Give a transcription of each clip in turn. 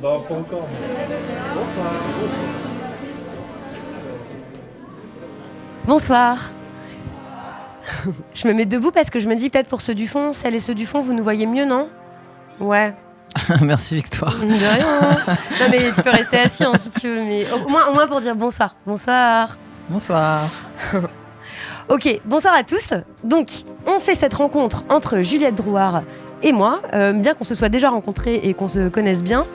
Non, pas encore. Bonsoir. Bonsoir. Je me mets debout parce que je me dis peut-être pour ceux du fond, celles et ceux du fond, vous nous voyez mieux, non ? Ouais. Merci Victoire. De rien. Non mais tu peux rester assis hein, si tu veux, mais au moins pour dire bonsoir. Bonsoir. Bonsoir. Ok, bonsoir à tous. Donc, on fait cette rencontre entre Juliette Drouhard et moi, bien qu'on se soit déjà rencontrés et qu'on se connaisse bien.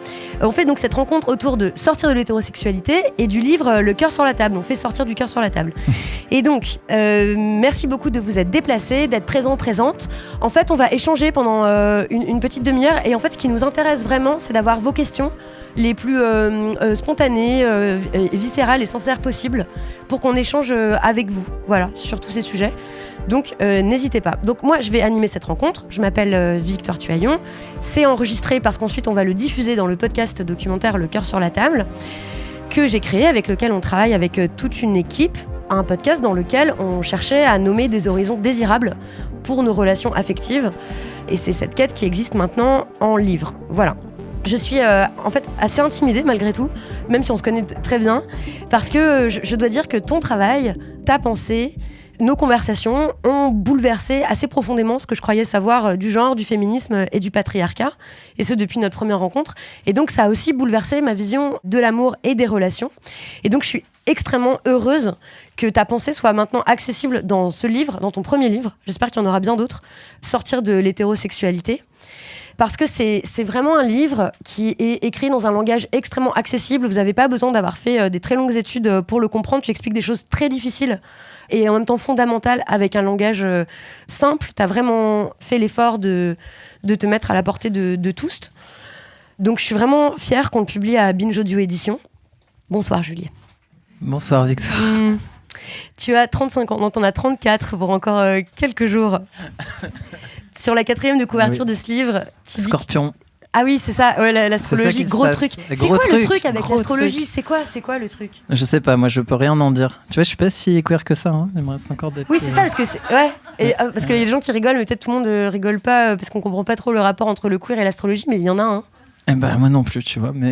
On fait donc cette rencontre autour de sortir de l'hétérosexualité et du livre Le cœur sur la table. On fait sortir du cœur sur la table. Et donc, merci beaucoup de vous être déplacés, d'être présente. En fait, on va échanger pendant une petite demi-heure. Et en fait, ce qui nous intéresse vraiment, c'est d'avoir vos questions les plus spontanées, viscérales et sincères possibles pour qu'on échange avec vous, voilà, sur tous ces sujets. Donc n'hésitez pas. Donc moi je vais animer cette rencontre, je m'appelle Victoire Tuaillon, c'est enregistré parce qu'ensuite on va le diffuser dans le podcast documentaire Le cœur sur la table que j'ai créé, avec lequel on travaille avec toute une équipe, un podcast dans lequel on cherchait à nommer des horizons désirables pour nos relations affectives, et c'est cette quête qui existe maintenant en livre, voilà. Je suis en fait assez intimidée malgré tout, même si on se connaît très bien, parce que je dois dire que ton travail, ta pensée, nos conversations ont bouleversé assez profondément ce que je croyais savoir du genre, du féminisme et du patriarcat, et ce depuis notre première rencontre. Et donc ça a aussi bouleversé ma vision de l'amour et des relations. Et donc je suis extrêmement heureuse que ta pensée soit maintenant accessible dans ce livre, dans ton premier livre. J'espère qu'il y en aura bien d'autres. Sortir de l'hétérosexualité. Parce que c'est vraiment un livre qui est écrit dans un langage extrêmement accessible. Vous n'avez pas besoin d'avoir fait des très longues études pour le comprendre. Tu expliques des choses très difficiles et en même temps fondamentales avec un langage simple. Tu as vraiment fait l'effort de te mettre à la portée de tous. Donc je suis vraiment fière qu'on le publie à Binge Audio Édition. Bonsoir Julie. Bonsoir Victoire. Tu as 35 ans, non t'en as 34 pour encore quelques jours. Sur la 4e de couverture de ce livre, tu Scorpion. Ah oui, c'est ça, ouais, l'astrologie, gros truc. C'est quoi le truc avec l'astrologie ? C'est quoi le truc ? Je sais pas, moi je peux rien en dire. Tu vois, je suis pas si queer que ça, hein. Il me reste encore des petits... Oui, c'est ça, parce que ouais. Et, parce qu'il y a des gens qui rigolent, mais peut-être tout le monde rigole pas parce qu'on comprend pas trop le rapport entre le queer et l'astrologie, mais il y en a un. Eh ben, moi non plus, tu vois, mais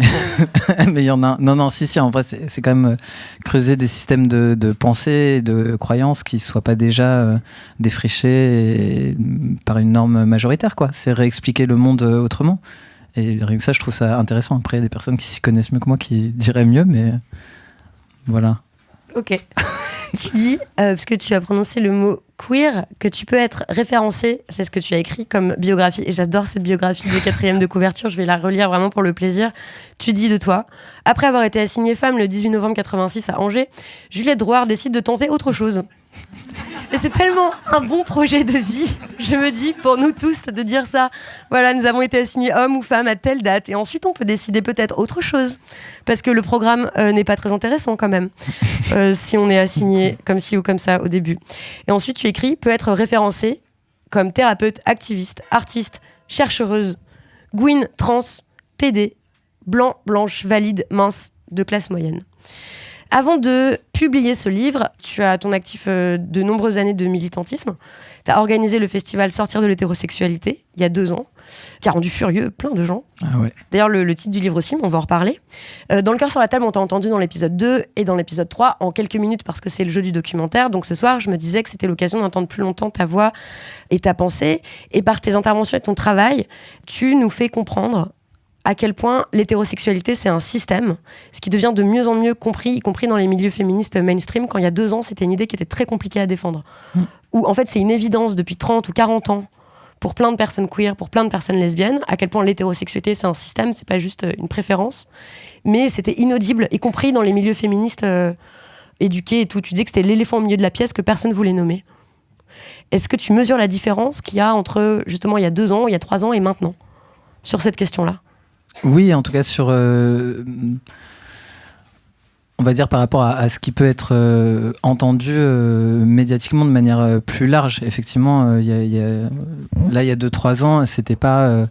mais il y en a. Non, si, en vrai, c'est quand même creuser des systèmes de pensée, de croyances qui soient pas déjà défrichés par une norme majoritaire, quoi. C'est réexpliquer le monde autrement. Et rien que ça, je trouve ça intéressant. Après, il y a des personnes qui s'y connaissent mieux que moi qui diraient mieux, mais voilà. Ok. Tu dis, parce que tu as prononcé le mot queer, que tu peux être référencé, c'est ce que tu as écrit comme biographie, et j'adore cette biographie de 4e de couverture, je vais la relire vraiment pour le plaisir. Tu dis de toi: après avoir été assignée femme le 18 novembre 86 à Angers, Juliette Drouhard décide de tenter autre chose. Et c'est tellement un bon projet de vie, je me dis, pour nous tous, de dire ça. Voilà, nous avons été assignés hommes ou femmes à telle date, et ensuite on peut décider peut-être autre chose, parce que le programme n'est pas très intéressant quand même, si on est assigné comme ci ou comme ça au début. Et ensuite tu écris: peut être référencé comme thérapeute, activiste, artiste, chercheuse, gouine, trans, PD, blanc, blanche, valide, mince, de classe moyenne. Avant de publier ce livre, tu as à ton actif de nombreuses années de militantisme. Tu as organisé le festival Sortir de l'hétérosexualité il y a 2 ans, qui a rendu furieux plein de gens. Ah ouais. D'ailleurs, le titre du livre aussi, mais on va en reparler. Dans Le cœur sur la table, on t'a entendu dans l'épisode 2 et dans l'épisode 3 en quelques minutes parce que c'est le jeu du documentaire. Donc ce soir, je me disais que c'était l'occasion d'entendre plus longtemps ta voix et ta pensée. Et par tes interventions et ton travail, tu nous fais comprendre à quel point l'hétérosexualité, c'est un système, ce qui devient de mieux en mieux compris, y compris dans les milieux féministes mainstream, quand il y a 2 ans, c'était une idée qui était très compliquée à défendre. Où en fait, c'est une évidence depuis 30 ou 40 ans, pour plein de personnes queer, pour plein de personnes lesbiennes, à quel point l'hétérosexualité, c'est un système, c'est pas juste une préférence, mais c'était inaudible, y compris dans les milieux féministes éduqués et tout. Tu disais que c'était l'éléphant au milieu de la pièce que personne voulait nommer. Est-ce que tu mesures la différence qu'il y a entre, justement, il y a 2 ans, il y a 3 ans et maintenant, sur cette question-là ? Oui, en tout cas sur, on va dire par rapport à ce qui peut être entendu médiatiquement de manière plus large. Effectivement, là, il y a 2-3 ans, c'était pas...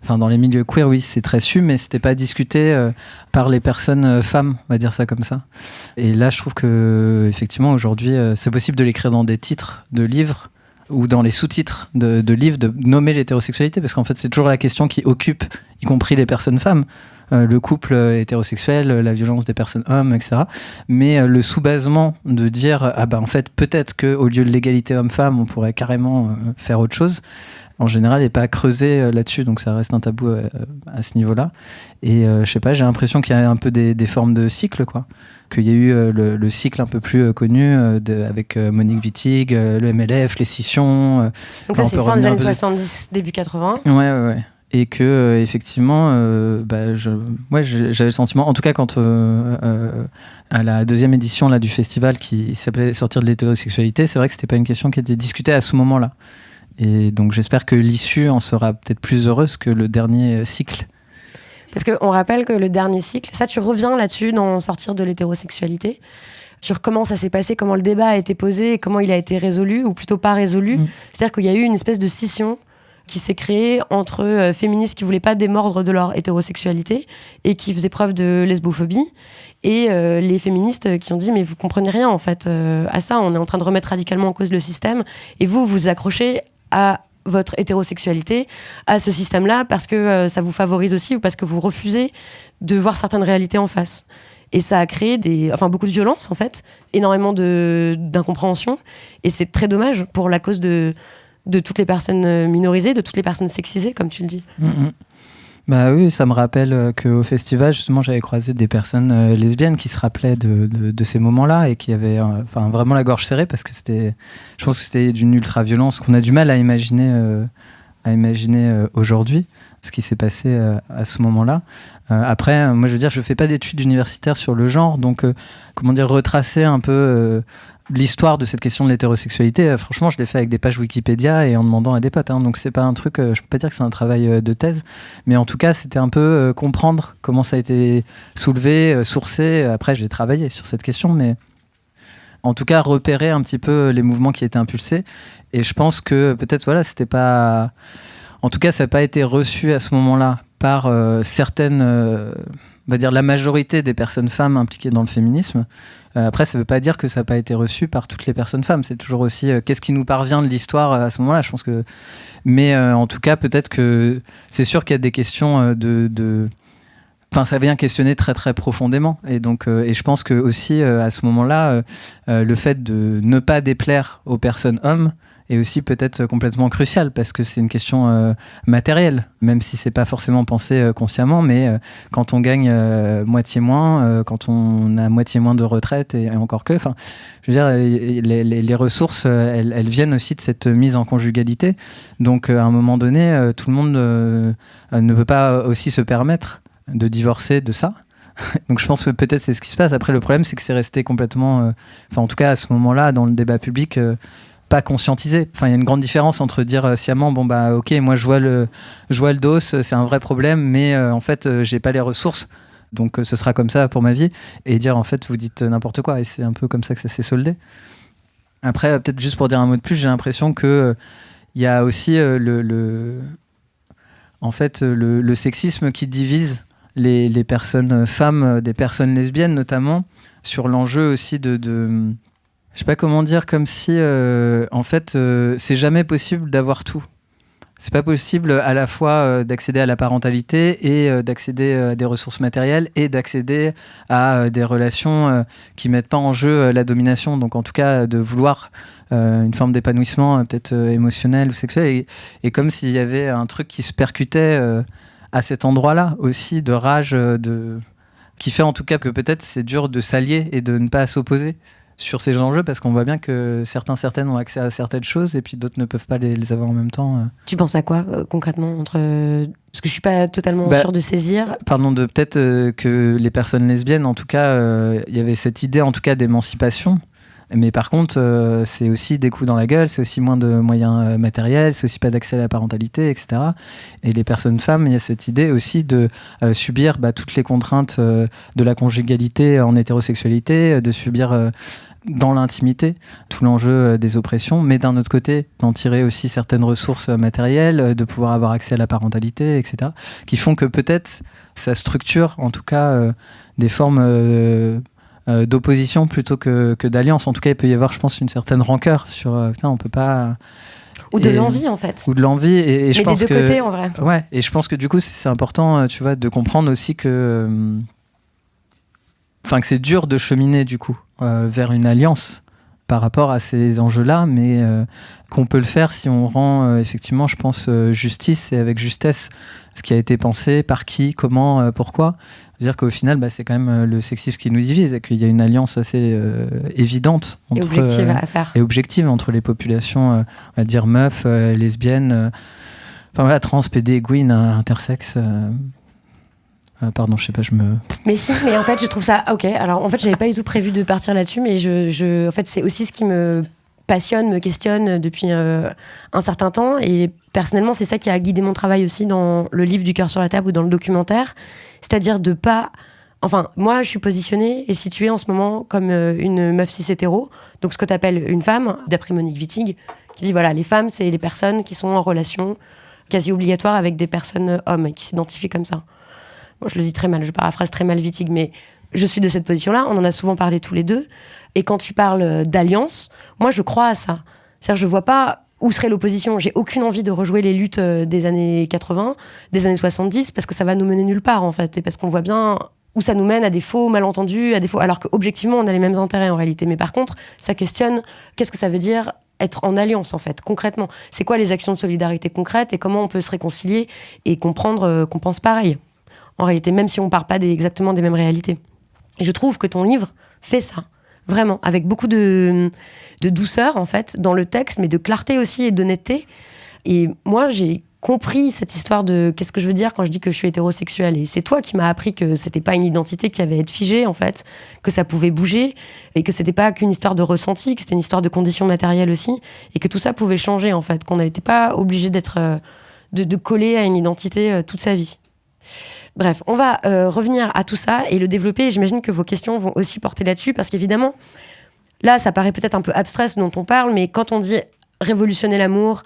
dans les milieux queer, oui, c'est très su, mais c'était pas discuté par les personnes femmes, on va dire ça comme ça. Et là, je trouve que effectivement, aujourd'hui, c'est possible de l'écrire dans des titres de livres ou dans les sous-titres de livres, de nommer l'hétérosexualité, parce qu'en fait, c'est toujours la question qui occupe, y compris les personnes femmes. le couple hétérosexuel, la violence des personnes hommes, etc. Mais le sous-basement de dire en fait peut-être qu'au lieu de l'égalité homme-femme, on pourrait carrément faire autre chose, en général, n'est pas creusé là-dessus, donc ça reste un tabou à ce niveau-là. Et je sais pas, j'ai l'impression qu'il y a un peu des formes de cycle, quoi. Qu'il y a eu le cycle un peu plus connu avec Monique Wittig, le MLF, les scissions. Donc ça, c'est fin des années 70, début 80. Ouais. Et que effectivement, j'avais le sentiment, en tout cas quand à la deuxième édition là, du festival qui s'appelait Sortir de l'hétérosexualité, c'est vrai que c'était pas une question qui était discutée à ce moment-là. Et donc j'espère que l'issue en sera peut-être plus heureuse que le dernier cycle. Parce qu'on rappelle que le dernier cycle, ça tu reviens là-dessus dans Sortir de l'hétérosexualité, sur comment ça s'est passé, comment le débat a été posé, et comment il a été résolu, ou plutôt pas résolu. C'est-à-dire qu'il y a eu une espèce de scission qui s'est créée entre féministes qui voulaient pas démordre de leur hétérosexualité et qui faisaient preuve de lesbophobie, et les féministes qui ont dit mais vous comprenez rien en fait à ça, on est en train de remettre radicalement en cause le système, et vous accrochez à votre hétérosexualité, à ce système-là, parce que ça vous favorise aussi, ou parce que vous refusez de voir certaines réalités en face. Et ça a créé beaucoup de violence, en fait, énormément d'incompréhension, et c'est très dommage pour la cause de toutes les personnes minorisées, de toutes les personnes sexisées, comme tu le dis. Bah oui, ça me rappelle qu'au festival, justement, j'avais croisé des personnes lesbiennes qui se rappelaient de ces moments-là et qui avaient vraiment la gorge serrée, parce que je pense que c'était d'une ultra-violence qu'on a du mal à imaginer aujourd'hui, ce qui s'est passé à ce moment-là. Après, moi je veux dire, je fais pas d'études universitaires sur le genre, donc retracer un peu l'histoire de cette question de l'hétérosexualité, franchement je l'ai fait avec des pages Wikipédia et en demandant à des potes, donc c'est pas un truc, je peux pas dire que c'est un travail de thèse, mais en tout cas c'était un peu comprendre comment ça a été soulevé, sourcé. Après j'ai travaillé sur cette question, mais en tout cas repérer un petit peu les mouvements qui étaient impulsés, et je pense que peut-être c'était pas, en tout cas ça n'a pas été reçu à ce moment-là par certaines, on va dire la majorité des personnes femmes impliquées dans le féminisme. Après, ça ne veut pas dire que ça n'a pas été reçu par toutes les personnes femmes. C'est toujours aussi qu'est-ce qui nous parvient de l'histoire à ce moment-là. Je pense que, mais en tout cas, peut-être que c'est sûr qu'il y a des questions Enfin, ça vient questionner très très profondément. Et donc, et je pense que aussi à ce moment-là, le fait de ne pas déplaire aux personnes hommes est aussi peut-être complètement crucial, parce que c'est une question matérielle, même si c'est pas forcément pensé consciemment, mais quand on gagne moitié moins, quand on a moitié moins de retraite, et encore que, enfin, je veux dire, les ressources, elles viennent aussi de cette mise en conjugalité. Donc, à un moment donné, tout le monde ne peut pas aussi se permettre de divorcer de ça. Donc je pense que peut-être c'est ce qui se passe. Après, le problème, c'est que c'est resté complètement, en tout cas à ce moment-là, dans le débat public, pas conscientisé. Enfin, il y a une grande différence entre dire sciemment, ok, moi je vois le dos, c'est un vrai problème, mais en fait, j'ai pas les ressources, donc ce sera comme ça pour ma vie, et dire en fait, vous dites n'importe quoi, et c'est un peu comme ça que ça s'est soldé. Après, peut-être juste pour dire un mot de plus, j'ai l'impression que il y a aussi le sexisme qui divise les personnes femmes, des personnes lesbiennes notamment, sur l'enjeu aussi de je sais pas comment dire, comme si c'est jamais possible d'avoir tout. C'est pas possible à la fois d'accéder à la parentalité et d'accéder à des ressources matérielles et d'accéder à des relations qui mettent pas en jeu la domination. Donc en tout cas de vouloir une forme d'épanouissement peut-être émotionnel ou sexuel, et comme s'il y avait un truc qui se percutait à cet endroit-là aussi, de rage, qui fait en tout cas que peut-être c'est dur de s'allier et de ne pas s'opposer sur ces enjeux, parce qu'on voit bien que certaines ont accès à certaines choses et puis d'autres ne peuvent pas les avoir en même temps. Tu penses à quoi concrètement parce que je suis pas totalement sûre de saisir. Pardon, peut-être que les personnes lesbiennes, en tout cas, il y avait cette idée en tout cas d'émancipation. Mais par contre, c'est aussi des coups dans la gueule, c'est aussi moins de moyens matériels, c'est aussi pas d'accès à la parentalité, etc. Et les personnes femmes, il y a cette idée aussi de subir toutes les contraintes de la conjugalité en hétérosexualité, de subir dans l'intimité tout l'enjeu des oppressions, mais d'un autre côté, d'en tirer aussi certaines ressources matérielles, de pouvoir avoir accès à la parentalité, etc. Qui font que peut-être ça structure, en tout cas, des formes d'opposition plutôt que d'alliance. En tout cas, il peut y avoir, je pense, une certaine rancœur sur on peut pas. Ou de l'envie, en fait. Ou de l'envie. Et je mais pense des deux que, côtés, en vrai. Ouais, et je pense que du coup, c'est important, tu vois, de comprendre aussi que... Enfin, que c'est dur de cheminer, du coup, vers une alliance par rapport à ces enjeux-là, mais qu'on peut le faire si on rend, effectivement, je pense, justice et avec justesse ce qui a été pensé, par qui, comment, pourquoi. C'est-à-dire qu'au final, c'est quand même le sexisme qui nous divise et qu'il y a une alliance assez évidente Et objective à faire. Et objective entre les populations, on va dire meufs, lesbiennes, enfin voilà, trans, PD, gouine, intersexes. Pardon, je sais pas, je me... Mais si, mais en fait, je trouve ça... Ok, alors en fait, j'avais pas du tout prévu de partir là-dessus, mais en fait, c'est aussi ce qui me passionne, me questionne depuis un certain temps. Et personnellement, c'est ça qui a guidé mon travail aussi dans le livre Du cœur sur la table ou dans le documentaire. C'est-à-dire de pas... Enfin, moi, je suis positionnée et située en ce moment comme une meuf cis-hétéro. Donc, ce que t'appelles une femme, d'après Monique Wittig, qui dit, voilà, les femmes, c'est les personnes qui sont en relation quasi obligatoire avec des personnes hommes et qui s'identifient comme ça. Bon, je le dis très mal, je paraphrase très mal Wittig, mais je suis de cette position-là. On en a souvent parlé tous les deux. Et quand tu parles d'alliance, moi, je crois à ça. C'est-à-dire, je vois pas où serait l'opposition. J'ai aucune envie de rejouer les luttes des années 80, des années 70, parce que ça va nous mener nulle part, en fait. Et parce qu'on voit bien où ça nous mène à des faux malentendus, à des faux... alors qu'objectivement, on a les mêmes intérêts, en réalité. Mais par contre, ça questionne qu'est-ce que ça veut dire être en alliance, en fait, concrètement. C'est quoi les actions de solidarité concrètes et comment on peut se réconcilier et comprendre qu'on pense pareil, en réalité, même si on ne part pas exactement des mêmes réalités. Et je trouve que ton livre fait ça, vraiment, avec beaucoup de douceur, en fait, dans le texte, mais de clarté aussi et d'honnêteté. Et moi, j'ai compris cette histoire de qu'est-ce que je veux dire quand je dis que je suis hétérosexuelle. Et c'est toi qui m'as appris que c'était pas une identité qui avait à être figée, en fait, que ça pouvait bouger, et que c'était pas qu'une histoire de ressenti, que c'était une histoire de conditions matérielles aussi, et que tout ça pouvait changer, en fait, qu'on n'était pas obligé d'être, de coller à une identité toute sa vie. Bref, on va revenir à tout ça et le développer. J'imagine que vos questions vont aussi porter là-dessus parce qu'évidemment, là, ça paraît peut-être un peu abstrait ce dont on parle, mais quand on dit révolutionner l'amour,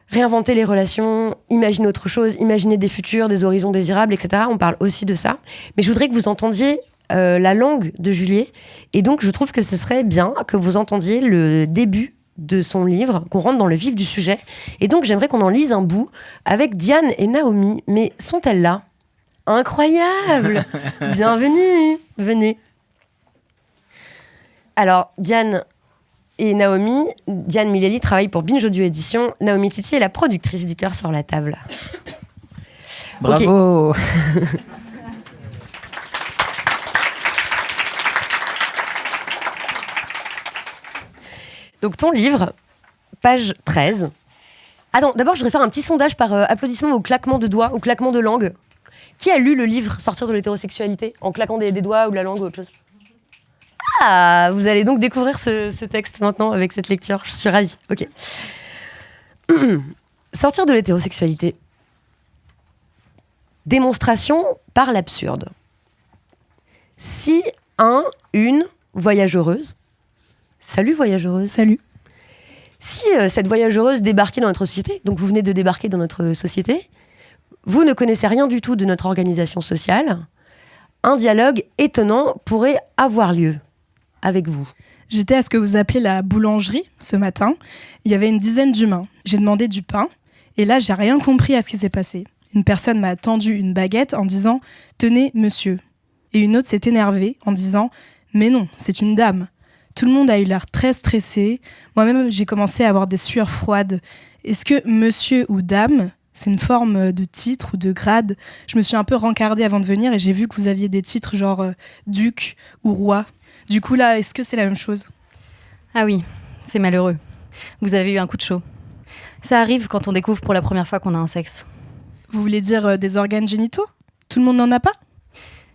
réinventer les relations, imaginer autre chose, imaginer des futurs, des horizons désirables, etc., on parle aussi de ça. Mais je voudrais que vous entendiez la langue de Juliet. Et donc, je trouve que ce serait bien que vous entendiez le début de son livre, qu'on rentre dans le vif du sujet. Et donc, j'aimerais qu'on en lise un bout avec Diane et Naomi. Mais sont-elles là ? Incroyable. Bienvenue. Venez. Alors, Diane et Naomi, Diane Mileli travaille pour Binge Audio Édition. Naomi Titi est la productrice du cœur sur la table. Bravo. Okay. Donc, ton livre, page 13. Attends, d'abord, je voudrais faire un petit sondage par applaudissement ou claquement de doigts ou claquement de langue. Qui a lu le livre Sortir de l'hétérosexualité en claquant des doigts ou de la langue ou autre chose ? Ah, vous allez donc découvrir ce texte maintenant avec cette lecture. Je suis ravie. Ok. Sortir de l'hétérosexualité. Démonstration par l'absurde. Si une voyageuse. Salut voyageuse. Salut. Si cette voyageuse débarquait dans notre société, donc vous venez de débarquer dans notre société, vous ne connaissez rien du tout de notre organisation sociale, un dialogue étonnant pourrait avoir lieu avec vous. J'étais à ce que vous appelez la boulangerie ce matin. Il y avait une dizaine d'humains. J'ai demandé du pain et là, j'ai rien compris à ce qui s'est passé. Une personne m'a tendu une baguette en disant « Tenez, monsieur ». Et une autre s'est énervée en disant « Mais non, c'est une dame ». Tout le monde a eu l'air très stressé. Moi-même, j'ai commencé à avoir des sueurs froides. Est-ce que monsieur ou dame, c'est une forme de titre ou de grade ? Je me suis un peu rencardée avant de venir et j'ai vu que vous aviez des titres genre duc ou roi. Du coup, là, est-ce que c'est la même chose ? Ah oui, c'est malheureux. Vous avez eu un coup de chaud. Ça arrive quand on découvre pour la première fois qu'on a un sexe. Vous voulez dire des organes génitaux ? Tout le monde n'en a pas ?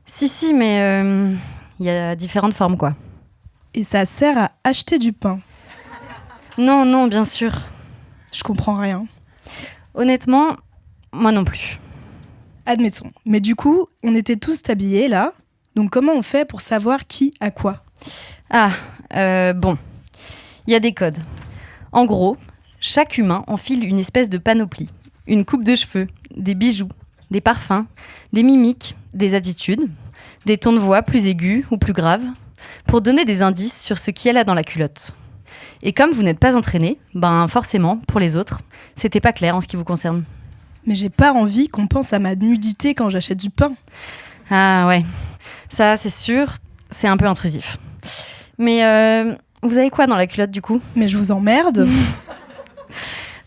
Si, mais il y a différentes formes, quoi. Et ça sert à acheter du pain ? Non, bien sûr. Je comprends rien. Honnêtement, moi non plus. Admettons. Mais du coup, on était tous habillés, là. Donc comment on fait pour savoir qui a quoi ? Bon. Il y a des codes. En gros, chaque humain enfile une espèce de panoplie. Une coupe de cheveux, des bijoux, des parfums, des mimiques, des attitudes, des tons de voix plus aigus ou plus graves, pour donner des indices sur ce qu'il y a là dans la culotte. Et comme vous n'êtes pas entraîné, forcément, pour les autres, c'était pas clair en ce qui vous concerne. Mais j'ai pas envie qu'on pense à ma nudité quand j'achète du pain. Ah ouais, ça c'est sûr, c'est un peu intrusif. Mais vous avez quoi dans la culotte du coup ? Mais je vous emmerde.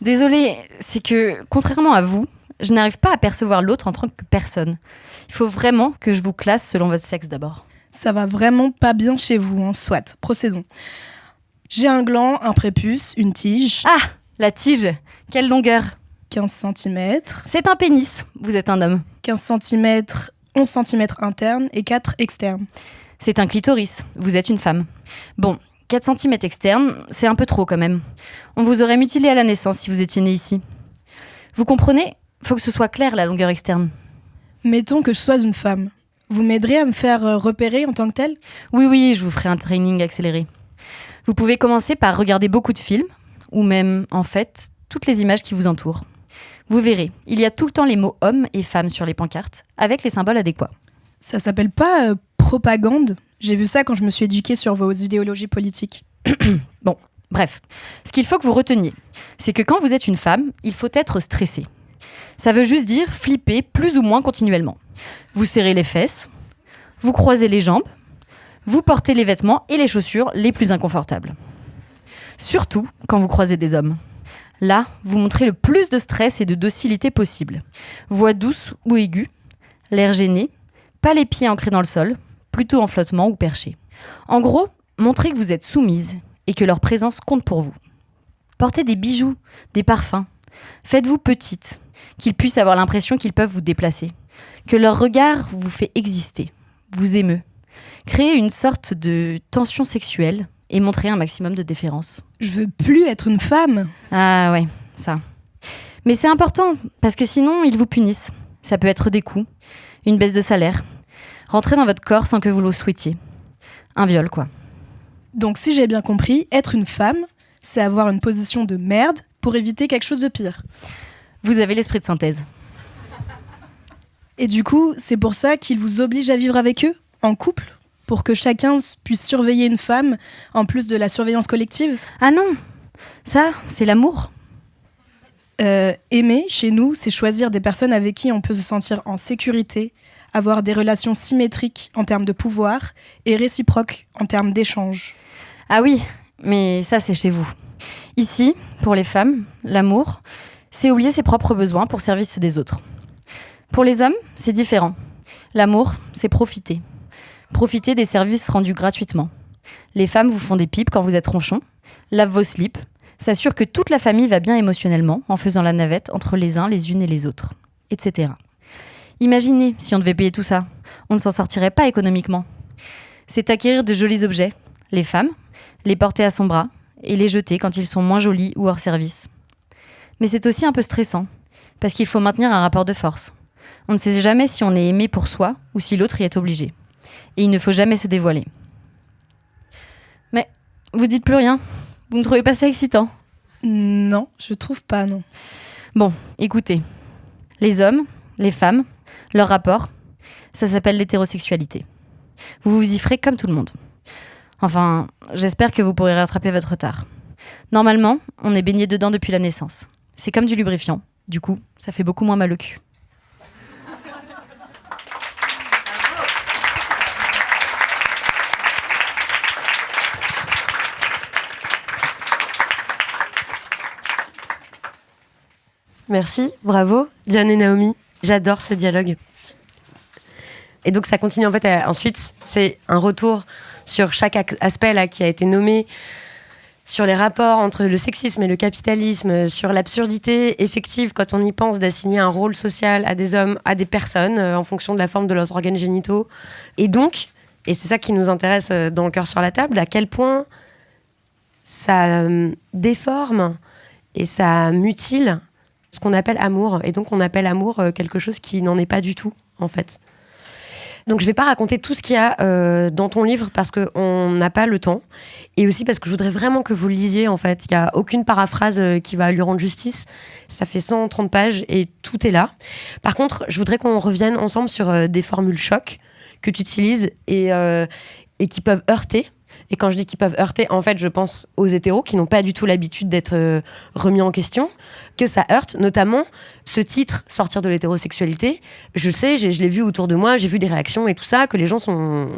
Désolée, c'est que contrairement à vous, je n'arrive pas à percevoir l'autre en tant que personne. Il faut vraiment que je vous classe selon votre sexe d'abord. Ça va vraiment pas bien chez vous, hein. Soit, procédons. J'ai un gland, un prépuce, une tige. Ah, la tige, quelle longueur ? 15 cm. C'est un pénis, vous êtes un homme. 15 cm, 11 cm internes et 4 externes. C'est un clitoris, vous êtes une femme. Bon, 4 cm externes, c'est un peu trop quand même. On vous aurait mutilé à la naissance si vous étiez né ici. Vous comprenez ? Faut que ce soit clair la longueur externe. Mettons que je sois une femme. Vous m'aiderez à me faire repérer en tant que telle ? Oui, je vous ferai un training accéléré. Vous pouvez commencer par regarder beaucoup de films, ou même, en fait, toutes les images qui vous entourent. Vous verrez, il y a tout le temps les mots hommes et femmes sur les pancartes, avec les symboles adéquats. Ça s'appelle pas propagande ? J'ai vu ça quand je me suis éduquée sur vos idéologies politiques. Bon, bref. Ce qu'il faut que vous reteniez, c'est que quand vous êtes une femme, il faut être stressé. Ça veut juste dire flipper plus ou moins continuellement. Vous serrez les fesses, vous croisez les jambes, vous portez les vêtements et les chaussures les plus inconfortables. Surtout quand vous croisez des hommes. Là, vous montrez le plus de stress et de docilité possible. Voix douce ou aiguë, l'air gêné, pas les pieds ancrés dans le sol, plutôt en flottement ou perché. En gros, montrez que vous êtes soumise et que leur présence compte pour vous. Portez des bijoux, des parfums. Faites-vous petite, qu'ils puissent avoir l'impression qu'ils peuvent vous déplacer. Que leur regard vous fait exister, vous émeut. Créez une sorte de tension sexuelle et montrez un maximum de déférence. Je veux plus être une femme. Ah ouais, ça. Mais c'est important, parce que sinon, ils vous punissent. Ça peut être des coups, une baisse de salaire, rentrer dans votre corps sans que vous le souhaitiez. Un viol, quoi. Donc si j'ai bien compris, être une femme, c'est avoir une position de merde pour éviter quelque chose de pire. Vous avez l'esprit de synthèse. Et du coup, c'est pour ça qu'ils vous obligent à vivre avec eux, en couple, pour que chacun puisse surveiller une femme, en plus de la surveillance collective. Ah non, ça, c'est l'amour. Aimer, chez nous, c'est choisir des personnes avec qui on peut se sentir en sécurité, avoir des relations symétriques en termes de pouvoir et réciproques en termes d'échange. Ah oui, mais ça, c'est chez vous. Ici, pour les femmes, l'amour, c'est oublier ses propres besoins pour servir ceux des autres. Pour les hommes, c'est différent. L'amour, c'est profiter. Profiter des services rendus gratuitement. Les femmes vous font des pipes quand vous êtes ronchon, lavent vos slips, s'assurent que toute la famille va bien émotionnellement en faisant la navette entre les uns, les unes et les autres, etc. Imaginez si on devait payer tout ça. On ne s'en sortirait pas économiquement. C'est acquérir de jolis objets, les femmes, les porter à son bras et les jeter quand ils sont moins jolis ou hors service. Mais c'est aussi un peu stressant, parce qu'il faut maintenir un rapport de force. On ne sait jamais si on est aimé pour soi ou si l'autre y est obligé. Et il ne faut jamais se dévoiler. Mais vous dites plus rien ? Vous ne trouvez pas ça excitant ? Non, je trouve pas, non. Bon, écoutez. Les hommes, les femmes, leur rapport, ça s'appelle l'hétérosexualité. Vous vous y ferez comme tout le monde. Enfin, j'espère que vous pourrez rattraper votre retard. Normalement, on est baigné dedans depuis la naissance. C'est comme du lubrifiant. Du coup, ça fait beaucoup moins mal au cul. Merci, bravo, Diane et Naomi. J'adore ce dialogue. Et donc ça continue en fait. Ensuite, c'est un retour sur chaque aspect là qui a été nommé, sur les rapports entre le sexisme et le capitalisme, sur l'absurdité effective quand on y pense d'assigner un rôle social à des hommes, à des personnes en fonction de la forme de leurs organes génitaux. Et donc, et c'est ça qui nous intéresse dans Le cœur sur la table, à quel point ça déforme et ça mutile ce qu'on appelle amour. Et donc on appelle amour quelque chose qui n'en est pas du tout, en fait. Donc je vais pas raconter tout ce qu'il y a dans ton livre parce qu'on n'a pas le temps. Et aussi parce que je voudrais vraiment que vous le lisiez, en fait. Il n'y a aucune paraphrase qui va lui rendre justice. Ça fait 130 pages et tout est là. Par contre, je voudrais qu'on revienne ensemble sur des formules chocs que tu utilises et qui peuvent heurter. Et quand je dis qu'ils peuvent heurter, en fait, je pense aux hétéros qui n'ont pas du tout l'habitude d'être remis en question, que ça heurte, notamment ce titre, sortir de l'hétérosexualité. Je sais, je l'ai vu autour de moi, j'ai vu des réactions et tout ça, que les gens sont...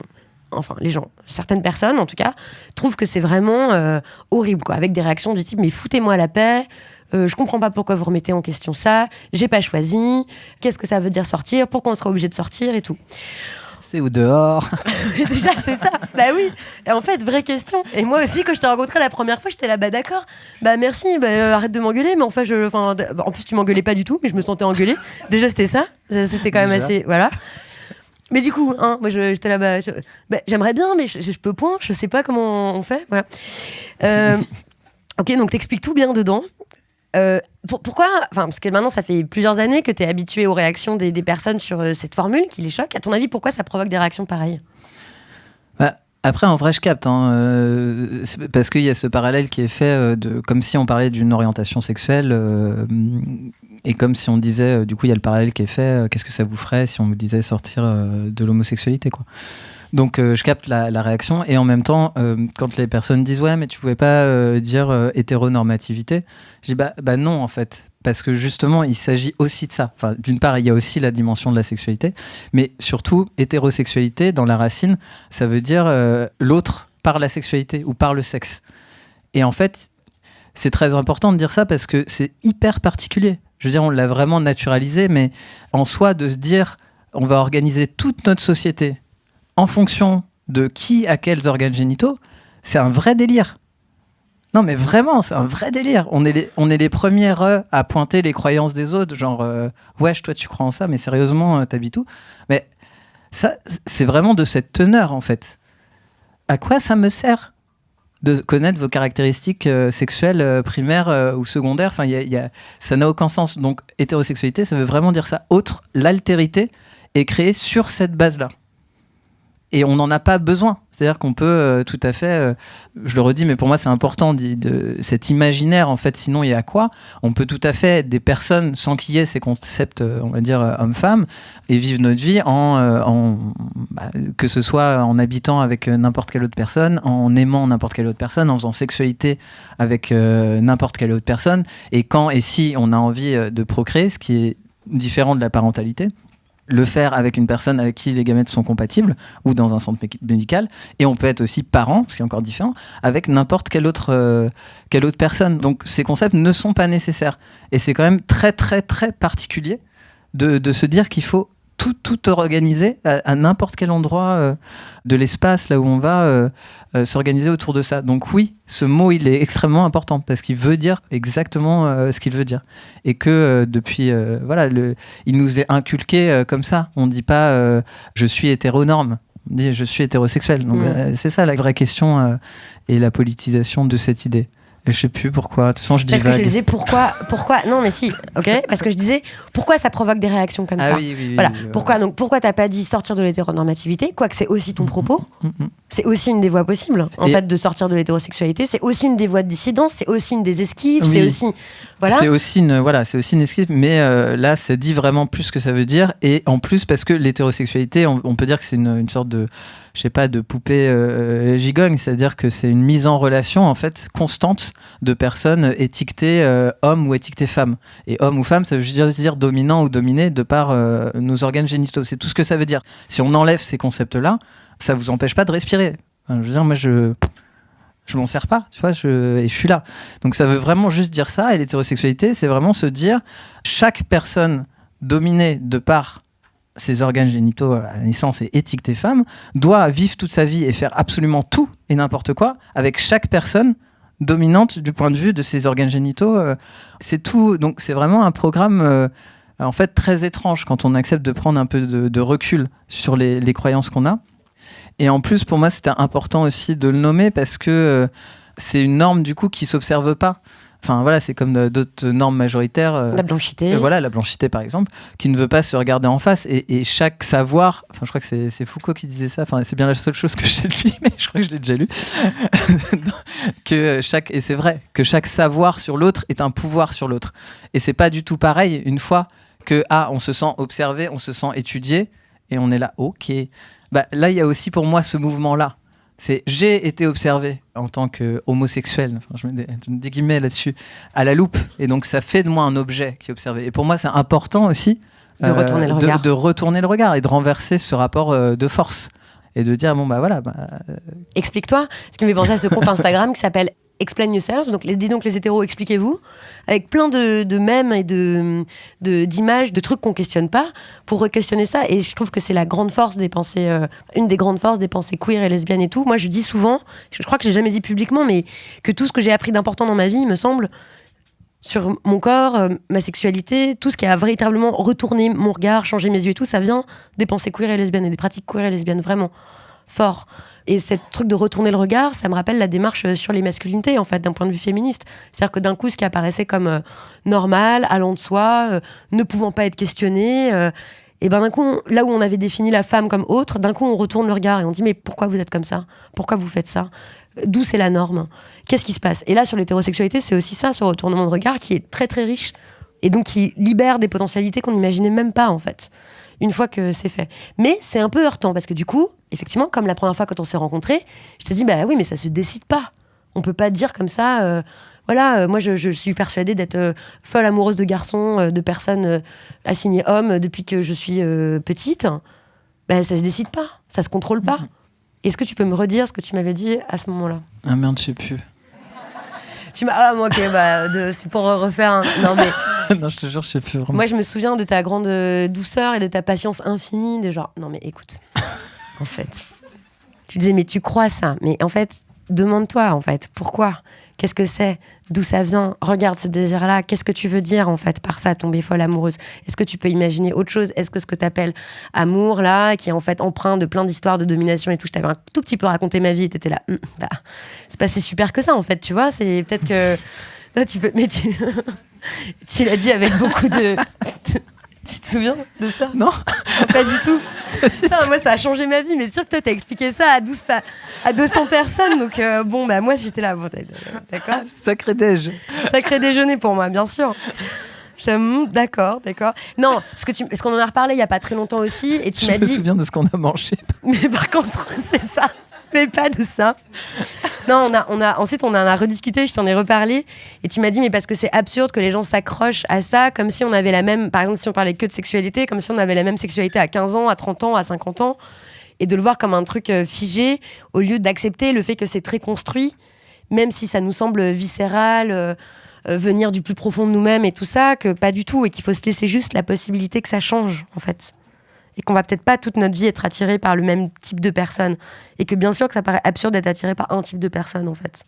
Enfin, les gens, certaines personnes en tout cas, trouvent que c'est vraiment horrible, quoi, avec des réactions du type « mais foutez-moi la paix ». Je comprends pas pourquoi vous remettez en question ça, j'ai pas choisi, qu'est-ce que ça veut dire sortir, pourquoi on serait obligé de sortir et tout. C'est au dehors. Déjà, c'est ça. Bah oui. Et en fait, vraie question. Et moi aussi, quand je t'ai rencontré la première fois, j'étais là, bah d'accord. Bah merci, arrête de m'engueuler. Mais enfin, en plus, tu m'engueulais pas du tout, mais je me sentais engueulée. Déjà, c'était ça. C'était quand même assez. Voilà. Mais du coup, moi, j'étais là, j'aimerais bien, mais je peux point. Je sais pas comment on fait. Voilà. Ok, donc t'expliques tout bien dedans. Pourquoi, parce que maintenant ça fait plusieurs années que tu es habitué aux réactions des personnes sur cette formule qui les choque. À ton avis, pourquoi ça provoque des réactions pareilles ? Après, en vrai, je capte, c'est parce qu'il y a ce parallèle qui est fait comme si on parlait d'une orientation sexuelle et comme si on disait, du coup, il y a le parallèle qui est fait, qu'est-ce que ça vous ferait si on vous disait sortir de l'homosexualité, quoi. Donc je capte la réaction et en même temps quand les personnes disent ouais mais tu pouvais pas dire hétéronormativité, je dis bah non en fait, parce que justement il s'agit aussi de ça. Enfin, d'une part il y a aussi la dimension de la sexualité, mais surtout hétérosexualité dans la racine ça veut dire l'autre par la sexualité ou par le sexe. Et en fait c'est très important de dire ça parce que c'est hyper particulier. Je veux dire on l'a vraiment naturalisé, mais en soi de se dire on va organiser toute notre société en fonction de qui a quels organes génitaux, c'est un vrai délire. Non mais vraiment, c'est un vrai délire. On est les premiers à pointer les croyances des autres, genre wesh, toi tu crois en ça, mais sérieusement, t'habites où ? Mais ça, c'est vraiment de cette teneur en fait. À quoi ça me sert de connaître vos caractéristiques sexuelles primaires ou secondaires ? Enfin, ça n'a aucun sens. Donc hétérosexualité, ça veut vraiment dire ça. Autre, l'altérité est créée sur cette base-là. Et on n'en a pas besoin. C'est-à-dire qu'on peut tout à fait, je le redis, mais pour moi c'est important, de cet imaginaire, en fait, sinon il y a quoi ? On peut tout à fait être des personnes sans qu'il y ait ces concepts, on va dire, homme-femme, et vivre notre vie que ce soit en habitant avec n'importe quelle autre personne, en aimant n'importe quelle autre personne, en faisant sexualité avec n'importe quelle autre personne, et quand et si on a envie de procréer, ce qui est différent de la parentalité, le faire avec une personne avec qui les gamètes sont compatibles ou dans un centre médical, et on peut être aussi parent, ce qui est encore différent, avec n'importe quelle autre personne. Donc ces concepts ne sont pas nécessaires et c'est quand même très très très particulier de se dire qu'il faut tout organiser à n'importe quel endroit de l'espace là où on va s'organiser autour de ça. Donc oui, ce mot il est extrêmement important parce qu'il veut dire exactement ce qu'il veut dire et que depuis il nous est inculqué comme ça. On dit pas je suis hétéronorme, on dit je suis hétérosexuel. Donc c'est ça la vraie question et la politisation de cette idée. Et je sais plus pourquoi. De toute façon, je divague. Parce que je disais pourquoi. Non, mais si, ok. Parce que je disais pourquoi ça provoque des réactions comme ça. Oui, voilà. Pourquoi t'as pas dit sortir de l'hétéronormativité, quoique c'est aussi ton propos. C'est aussi une des voies possibles, en fait, de sortir de l'hétérosexualité. C'est aussi une des voies de dissidence. C'est aussi une des esquives. Oui. C'est aussi, voilà. C'est aussi une esquive. Mais là, ça dit vraiment plus ce que ça veut dire. Et en plus, parce que l'hétérosexualité, on peut dire que c'est une sorte de, je sais pas, de poupée gigogne, c'est-à-dire que c'est une mise en relation en fait constante de personnes étiquetées hommes ou étiquetées femmes. Et homme ou femme, ça veut dire dominant ou dominé de par nos organes génitaux. C'est tout ce que ça veut dire. Si on enlève ces concepts-là, ça vous empêche pas de respirer. Enfin, je veux dire, moi je m'en sers pas, tu vois, et je suis là. Donc ça veut vraiment juste dire ça. Et l'hétérosexualité, c'est vraiment se dire chaque personne dominée de par ses organes génitaux à la naissance et étiquetée femme, doit vivre toute sa vie et faire absolument tout et n'importe quoi avec chaque personne dominante du point de vue de ses organes génitaux. C'est tout. Donc c'est vraiment un programme en fait très étrange quand on accepte de prendre un peu de recul sur les croyances qu'on a. Et en plus, pour moi, c'était important aussi de le nommer parce que c'est une norme du coup qui s'observe pas. Enfin voilà, c'est comme d'autres normes majoritaires. La blanchité. La blanchité par exemple, qui ne veut pas se regarder en face. Et chaque savoir, enfin je crois que c'est Foucault qui disait ça, enfin c'est bien la seule chose que j'ai lu, mais je crois que je l'ai déjà lu, et c'est vrai, que chaque savoir sur l'autre est un pouvoir sur l'autre. Et c'est pas du tout pareil une fois que on se sent observé, on se sent étudié, et on est là, ok. Bah, là il y a aussi pour moi ce mouvement-là. C'est j'ai été observé en tant qu'homosexuel, enfin, je mets des guillemets là-dessus, à la loupe. Et donc, ça fait de moi un objet qui est observé. Et pour moi, c'est important aussi De retourner le regard. de retourner le regard et de renverser ce rapport de force. Et de dire, bon, bah voilà. Explique-toi. Ce qui me fait penser à ce compte Instagram qui s'appelle Explain Yourself. Donc, dis donc les hétéros, expliquez-vous. Avec plein de mèmes et d'images, de trucs qu'on questionne pas pour re-questionner ça. Et je trouve que c'est la grande force des pensées, une des grandes forces des pensées queer et lesbiennes et tout. Moi, je dis souvent, je crois que j'ai jamais dit publiquement, mais que tout ce que j'ai appris d'important dans ma vie, il me semble, sur mon corps, ma sexualité, tout ce qui a véritablement retourné mon regard, changé mes yeux et tout, ça vient des pensées queer et lesbiennes et des pratiques queer et lesbiennes, vraiment fort. Et ce truc de retourner le regard, ça me rappelle la démarche sur les masculinités, en fait, d'un point de vue féministe. C'est-à-dire que d'un coup, ce qui apparaissait comme normal, allant de soi, ne pouvant pas être questionné, et ben d'un coup, là où on avait défini la femme comme autre, d'un coup, on retourne le regard et on dit « Mais pourquoi vous êtes comme ça ? Pourquoi vous faites ça ? D'où c'est la norme ? Qu'est-ce qui se passe ?» Et là, sur l'hétérosexualité, c'est aussi ça, ce retournement de regard qui est très, très riche et donc qui libère des potentialités qu'on n'imaginait même pas, en fait, une fois que c'est fait. Mais c'est un peu heurtant parce que du coup, effectivement, comme la première fois quand on s'est rencontrés, je te dis, bah oui, mais ça se décide pas. On peut pas dire comme ça, moi je suis persuadée d'être folle amoureuse de garçons, de personnes assignées hommes depuis que je suis petite. Bah ça se décide pas, ça se contrôle pas. Est-ce que tu peux me redire ce que tu m'avais dit à ce moment-là ? Ah merde, je sais plus. Tu m'as... Ah, moi, ok, c'est pour refaire Non, mais... Non, je te jure, je sais plus vraiment. Moi, je me souviens de ta grande douceur et de ta patience infinie, de genre, non mais écoute, en fait, tu disais, mais tu crois ça, mais en fait, demande-toi, en fait, pourquoi ? Qu'est-ce que c'est ? D'où ça vient ? Regarde ce désir-là, qu'est-ce que tu veux dire, en fait, par ça, tomber folle amoureuse ? Est-ce que tu peux imaginer autre chose ? Est-ce que ce que t'appelles amour, là, qui est en fait empreint de plein d'histoires de domination et tout, je t'avais un tout petit peu raconté ma vie et t'étais là, c'est pas si super que ça, en fait, tu vois, c'est peut-être que... Là, tu peux... Mais tu l'as dit avec beaucoup de... Tu te souviens de ça ? Non. Pas du tout. Non, moi, ça a changé ma vie, mais sûr que toi, t'as expliqué ça à 200 personnes. Donc, moi, j'étais là. Bon, d'accord ? Sacré déj. Sacré déjeuner pour moi, bien sûr. D'accord. Non, parce qu'on en a reparlé il n'y a pas très longtemps aussi. Et tu m'as dit... Je me souviens de ce qu'on a mangé. Mais par contre, c'est ça. Mais pas de ça. Non, ensuite, on en a rediscuté, je t'en ai reparlé. Et tu m'as dit, mais parce que c'est absurde que les gens s'accrochent à ça, comme si on avait la même... Par exemple, si on parlait que de sexualité, comme si on avait la même sexualité à 15 ans, à 30 ans, à 50 ans. Et de le voir comme un truc figé, au lieu d'accepter le fait que c'est très construit, même si ça nous semble viscéral, venir du plus profond de nous-mêmes et tout ça, que pas du tout. Et qu'il faut se laisser juste la possibilité que ça change, en fait. Et qu'on va peut-être pas toute notre vie être attiré par le même type de personne. Et que bien sûr que ça paraît absurde d'être attiré par un type de personne, en fait.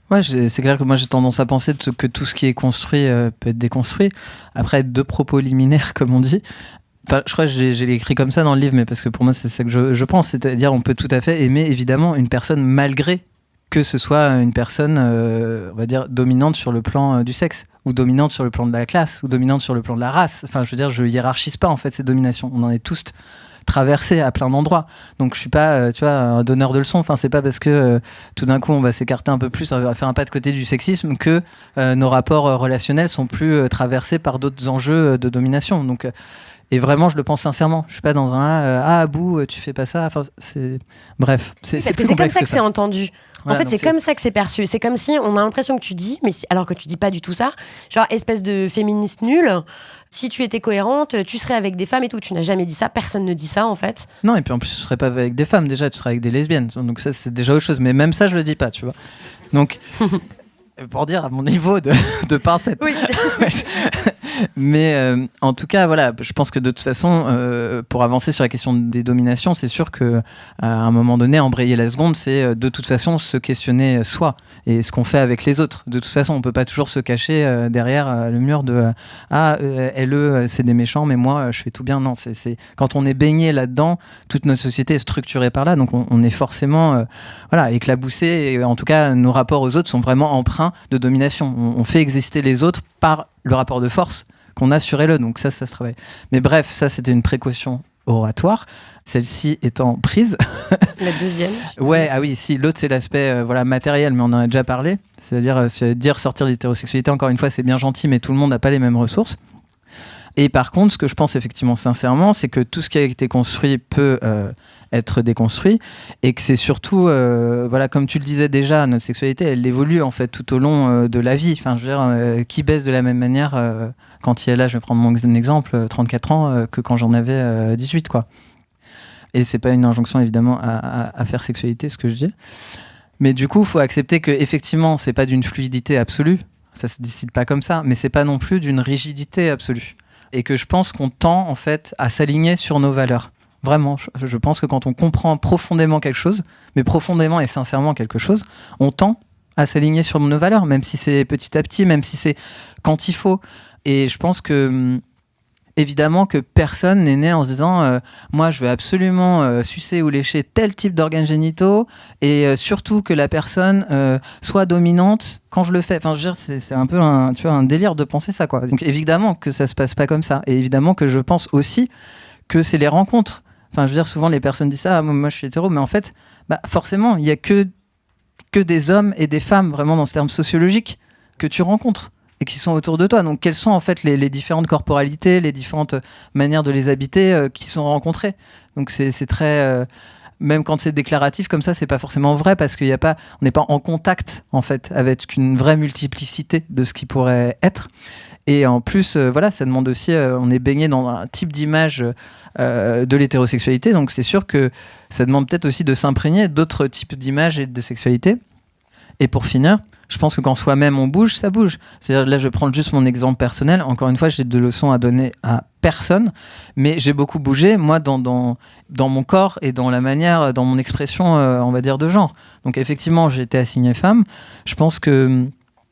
Ouais, c'est clair que moi j'ai tendance à penser que tout ce qui est construit peut être déconstruit. Après, deux propos liminaires, comme on dit. Enfin, je crois que j'ai écrit comme ça dans le livre, mais parce que pour moi c'est ça que je pense. C'est-à-dire on peut tout à fait aimer évidemment une personne malgré que ce soit une personne, on va dire, dominante sur le plan du sexe, ou dominante sur le plan de la classe, ou dominante sur le plan de la race. Enfin, je veux dire, je hiérarchise pas en fait ces dominations. On en est tous traversés à plein d'endroits. Donc je suis pas, un donneur de leçons. Enfin, c'est pas parce que tout d'un coup on va s'écarter un peu plus, on va faire un pas de côté du sexisme que nos rapports relationnels sont plus traversés par d'autres enjeux de domination. Donc et vraiment, je le pense sincèrement. Je suis pas dans un Abou, tu fais pas ça. Enfin, bref, c'est parce plus que c'est comme complexe ça que c'est entendu. Voilà, en fait, c'est comme ça que c'est perçu. C'est comme si on a l'impression que tu dis, mais alors que tu dis pas du tout ça. Genre, espèce de féministe nulle. Si tu étais cohérente, tu serais avec des femmes et tout. Tu n'as jamais dit ça. Personne ne dit ça, en fait. Non, et puis en plus, tu serais pas avec des femmes déjà. Tu serais avec des lesbiennes. Donc ça, c'est déjà autre chose. Mais même ça, je le dis pas, tu vois. Donc. Pour dire à mon niveau de pincette. Oui. Mais en tout cas, voilà, je pense que de toute façon, pour avancer sur la question des dominations, c'est sûr qu'à un moment donné, embrayer la seconde, c'est de toute façon se questionner soi et ce qu'on fait avec les autres. De toute façon, on peut pas toujours se cacher derrière le mur de eux, c'est des méchants, mais moi, je fais tout bien. Non, c'est quand on est baigné là-dedans, toute notre société est structurée par là, donc on est forcément éclaboussé. Et en tout cas, nos rapports aux autres sont vraiment empreints de domination. On fait exister les autres par le rapport de force qu'on a sur eux. Donc ça se travaille. Mais bref, ça, c'était une précaution oratoire. Celle-ci étant prise. La deuxième. Ouais, ah oui, si. L'autre, c'est l'aspect matériel, mais on en a déjà parlé. C'est-à-dire, dire sortir de l'hétérosexualité, encore une fois, c'est bien gentil, mais tout le monde n'a pas les mêmes ressources. Et par contre, ce que je pense effectivement sincèrement, c'est que tout ce qui a été construit peut être déconstruit, et que c'est surtout, voilà, comme tu le disais déjà, notre sexualité, elle évolue en fait tout au long de la vie. Enfin, je veux dire, qui baisse de la même manière quand il est là, je vais prendre mon exemple, 34 ans, que quand j'en avais 18, quoi. Et c'est pas une injonction évidemment à faire sexualité, ce que je dis. Mais du coup, il faut accepter que effectivement, c'est pas d'une fluidité absolue, ça se décide pas comme ça, mais c'est pas non plus d'une rigidité absolue. Et que je pense qu'on tend en fait à s'aligner sur nos valeurs. Vraiment, je pense que quand on comprend profondément quelque chose, mais profondément et sincèrement quelque chose, on tend à s'aligner sur nos valeurs, même si c'est petit à petit, même si c'est quand il faut. Et je pense que évidemment que personne n'est né en se disant moi je veux absolument sucer ou lécher tel type d'organes génitaux et surtout que la personne soit dominante quand je le fais. Enfin, je veux dire, c'est un peu un délire de penser ça, quoi. Donc évidemment que ça se passe pas comme ça, et évidemment que je pense aussi que c'est les rencontres. Enfin, je veux dire, souvent les personnes disent ça, moi je suis hétéro, mais en fait, forcément, il y a que des hommes et des femmes vraiment dans ce terme sociologique que tu rencontres et qui sont autour de toi. Donc, quelles sont en fait les différentes corporalités, les différentes manières de les habiter qui sont rencontrées. Donc, c'est très... même quand c'est déclaratif comme ça, c'est pas forcément vrai parce qu'on n'est pas en contact en fait avec une vraie multiplicité de ce qui pourrait être. Et en plus, voilà, ça demande aussi... on est baigné dans un type d'image de l'hétérosexualité. Donc, c'est sûr que ça demande peut-être aussi de s'imprégner d'autres types d'images et de sexualité. Et pour finir... je pense que quand soi-même on bouge, ça bouge. C'est-à-dire, là, je vais prendre juste mon exemple personnel. Encore une fois, j'ai de leçons à donner à personne, mais j'ai beaucoup bougé, moi, dans mon corps et dans la manière, dans mon expression, on va dire, de genre. Donc, effectivement, j'ai été assignée femme. Je pense que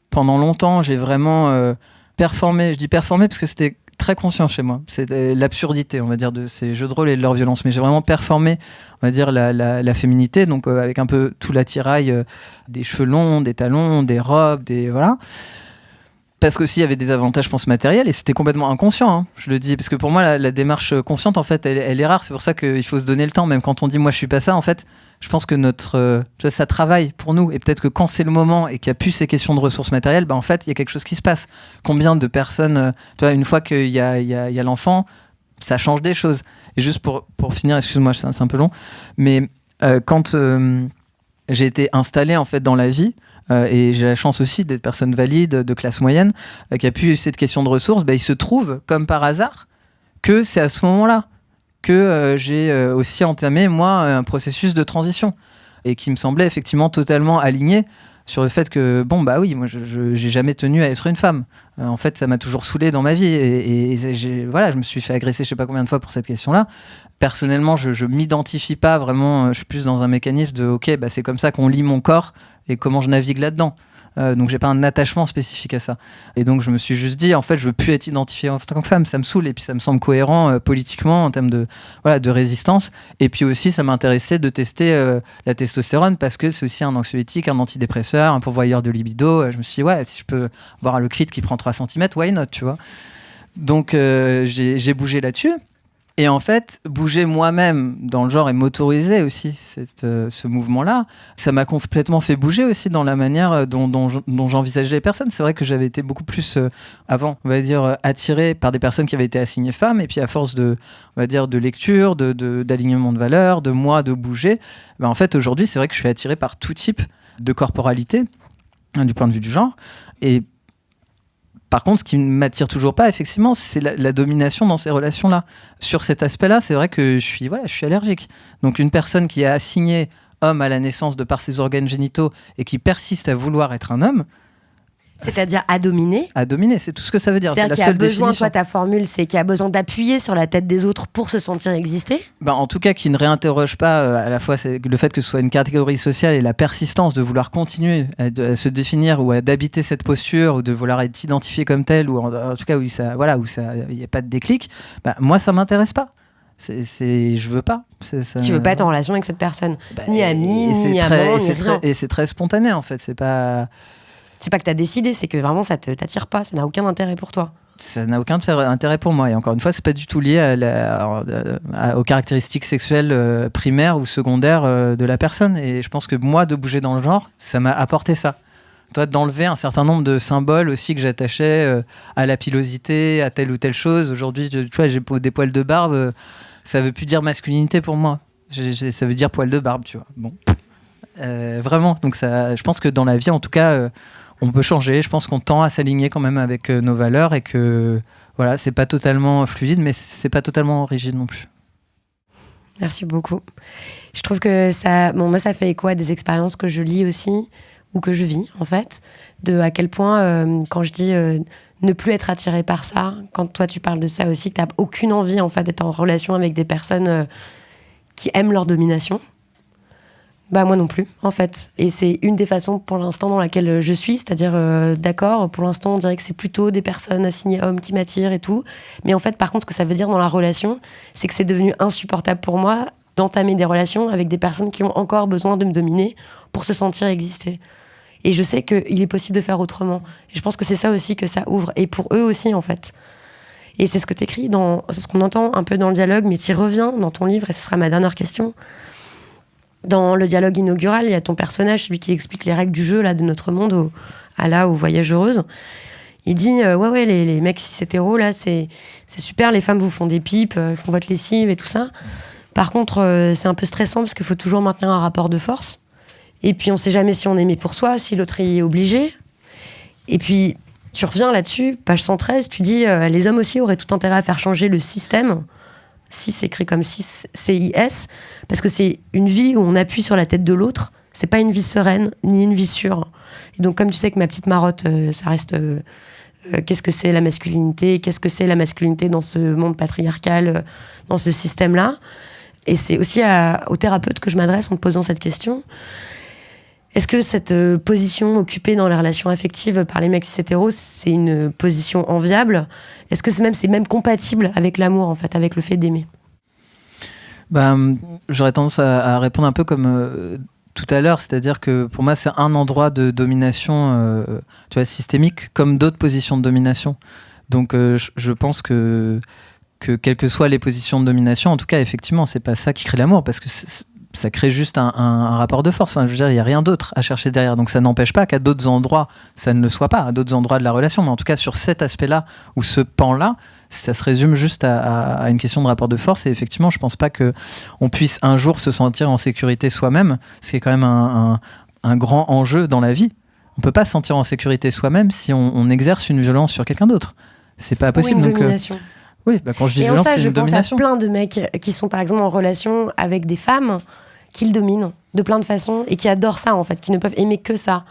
pendant longtemps, j'ai vraiment performé. Je dis performé parce que c'était très conscient chez moi. C'était l'absurdité, on va dire, de ces jeux de rôle et de leur violence. Mais j'ai vraiment performé, on va dire, la féminité, donc avec un peu tout l'attirail des cheveux longs, des talons, des robes, voilà. Parce qu'aussi, il y avait des avantages, je pense, matériels, et c'était complètement inconscient, hein, je le dis. Parce que pour moi, la démarche consciente, en fait, elle est rare. C'est pour ça qu'il faut se donner le temps. Même quand on dit « moi, je suis pas ça », en fait, je pense que ça travaille pour nous. Et peut-être que quand c'est le moment et qu'il n'y a plus ces questions de ressources matérielles, en fait, il y a quelque chose qui se passe. Combien de personnes, une fois qu'il y a l'enfant, ça change des choses. Et juste pour finir, excuse-moi, c'est un peu long, mais quand j'ai été installé, en fait, dans la vie, et j'ai la chance aussi d'être personne valide, de classe moyenne, qui a plus cette question de ressources, il se trouve, comme par hasard, que c'est à ce moment-là que j'ai aussi entamé, moi, un processus de transition, et qui me semblait effectivement totalement aligné sur le fait que, oui, moi, j'ai jamais tenu à être une femme. En fait, ça m'a toujours saoulé dans ma vie, et je me suis fait agresser je sais pas combien de fois pour cette question-là. Personnellement, je m'identifie pas vraiment, je suis plus dans un mécanisme de, ok, c'est comme ça qu'on lit mon corps, et comment je navigue là-dedans. Donc j'ai pas un attachement spécifique à ça. Et donc je me suis juste dit, en fait, je veux plus être identifiée en tant que femme, ça me saoule, et puis ça me semble cohérent politiquement en termes de résistance. Et puis aussi, ça m'intéressait de tester la testostérone parce que c'est aussi un anxiolytique, un antidépresseur, un pourvoyeur de libido. Je me suis dit, si je peux voir le clit qui prend 3 cm, why not, tu vois. Donc j'ai bougé là-dessus. Et en fait, bouger moi-même dans le genre et m'autoriser aussi ce mouvement-là, ça m'a complètement fait bouger aussi dans la manière dont j'envisageais les personnes. C'est vrai que j'avais été beaucoup plus, avant, on va dire, attiré par des personnes qui avaient été assignées femmes. Et puis à force de lecture, d'alignement de valeurs, de moi, de bouger, en fait, aujourd'hui, c'est vrai que je suis attiré par tout type de corporalité, du point de vue du genre. Et par contre, ce qui ne m'attire toujours pas, effectivement, c'est la domination dans ces relations-là. Sur cet aspect-là, c'est vrai que je suis allergique. Donc une personne qui est assignée homme à la naissance de par ses organes génitaux et qui persiste à vouloir être un homme... C'est-à-dire à dominer. À dominer, c'est tout ce que ça veut dire. C'est-à-dire c'est qu'il la y a seule besoin, définition. toi, ta formule, c'est qu'il y a besoin d'appuyer sur la tête des autres pour se sentir exister. En tout cas, qui ne réinterroge pas à la fois le fait que ce soit une catégorie sociale et la persistance de vouloir continuer à se définir ou d'habiter cette posture ou de vouloir être identifié comme tel, ou en tout cas où il n'y a pas de déclic, moi, ça ne m'intéresse pas. Je veux pas. Tu veux pas être en relation avec cette personne, ni amie, ni amant, ni rien. Et c'est très spontané, en fait. C'est pas que t'as décidé, c'est que vraiment ça t'attire pas, ça n'a aucun intérêt pour toi. Ça n'a aucun intérêt pour moi. Et encore une fois, c'est pas du tout lié aux caractéristiques sexuelles primaires ou secondaires de la personne. Et je pense que moi, de bouger dans le genre, ça m'a apporté ça. Toi, d'enlever un certain nombre de symboles aussi que j'attachais à la pilosité, à telle ou telle chose. Aujourd'hui, tu vois, j'ai des poils de barbe, ça veut plus dire masculinité pour moi. Ça veut dire poil de barbe, tu vois. Bon. Vraiment, donc je pense que dans la vie, en tout cas, on peut changer. Je pense qu'on tend à s'aligner quand même avec nos valeurs et que voilà, c'est pas totalement fluide, mais c'est pas totalement rigide non plus. Merci beaucoup. Je trouve que moi, ça fait écho à des expériences que je lis aussi ou que je vis, en fait, de à quel point, quand je dis ne plus être attiré par ça, quand toi, tu parles de ça aussi, que t'as aucune envie, en fait, d'être en relation avec des personnes qui aiment leur domination. Bah moi non plus, en fait. Et c'est une des façons pour l'instant dans laquelle je suis, c'est-à-dire, d'accord, pour l'instant, on dirait que c'est plutôt des personnes assignées hommes qui m'attirent et tout. Mais en fait, par contre, ce que ça veut dire dans la relation, c'est que c'est devenu insupportable pour moi d'entamer des relations avec des personnes qui ont encore besoin de me dominer pour se sentir exister. Et je sais qu'il est possible de faire autrement. Et je pense que c'est ça aussi que ça ouvre. Et pour eux aussi, en fait. Et c'est ce que t'écris, c'est ce qu'on entend un peu dans le dialogue, mais t'y reviens dans ton livre, et ce sera ma dernière question. Dans le dialogue inaugural, il y a ton personnage, celui qui explique les règles du jeu là, de notre monde aux voyageuses. Il dit ouais, les mecs cis hétéros, là, c'est super, les femmes vous font des pipes, ils font votre lessive et tout ça. Par contre, c'est un peu stressant parce qu'il faut toujours maintenir un rapport de force. Et puis, on sait jamais si on est aimé pour soi, si l'autre est obligé. Et puis, tu reviens là-dessus, page 113, tu dis les hommes aussi auraient tout intérêt à faire changer le système. CIS écrit comme CIS, parce que c'est une vie où on appuie sur la tête de l'autre. C'est pas une vie sereine, ni une vie sûre. Et donc, comme tu sais que ma petite marotte, ça reste... qu'est-ce que c'est la masculinité ? Qu'est-ce que c'est la masculinité dans ce monde patriarcal, dans ce système-là ? Et c'est aussi aux thérapeutes que je m'adresse en te posant cette question. Est-ce que cette position occupée dans les relations affectives par les mecs cis hétéros, c'est une position enviable ? Est-ce que c'est même compatible avec l'amour, en fait, avec le fait d'aimer ? J'aurais tendance à répondre un peu comme tout à l'heure, c'est-à-dire que pour moi, c'est un endroit de domination tu vois, systémique, comme d'autres positions de domination. Donc, je pense que quelles que soient les positions de domination, en tout cas, effectivement, c'est pas ça qui crée l'amour, parce que ça crée juste un rapport de force. Enfin, je veux dire, il n'y a rien d'autre à chercher derrière. Donc ça n'empêche pas qu'à d'autres endroits, ça ne le soit pas, à d'autres endroits de la relation. Mais en tout cas, sur cet aspect-là, ou ce pan-là, ça se résume juste à une question de rapport de force. Et effectivement, je ne pense pas qu'on puisse un jour se sentir en sécurité soi-même, ce qui est quand même un grand enjeu dans la vie. On ne peut pas se sentir en sécurité soi-même si on exerce une violence sur quelqu'un d'autre. C'est pas possible. Ou une domination. Oui, quand je dis violence, c'est une domination. Je pense à plein de mecs qui sont par exemple en relation avec des femmes qu'ils dominent de plein de façons et qui adorent ça en fait, qui ne peuvent aimer que ça,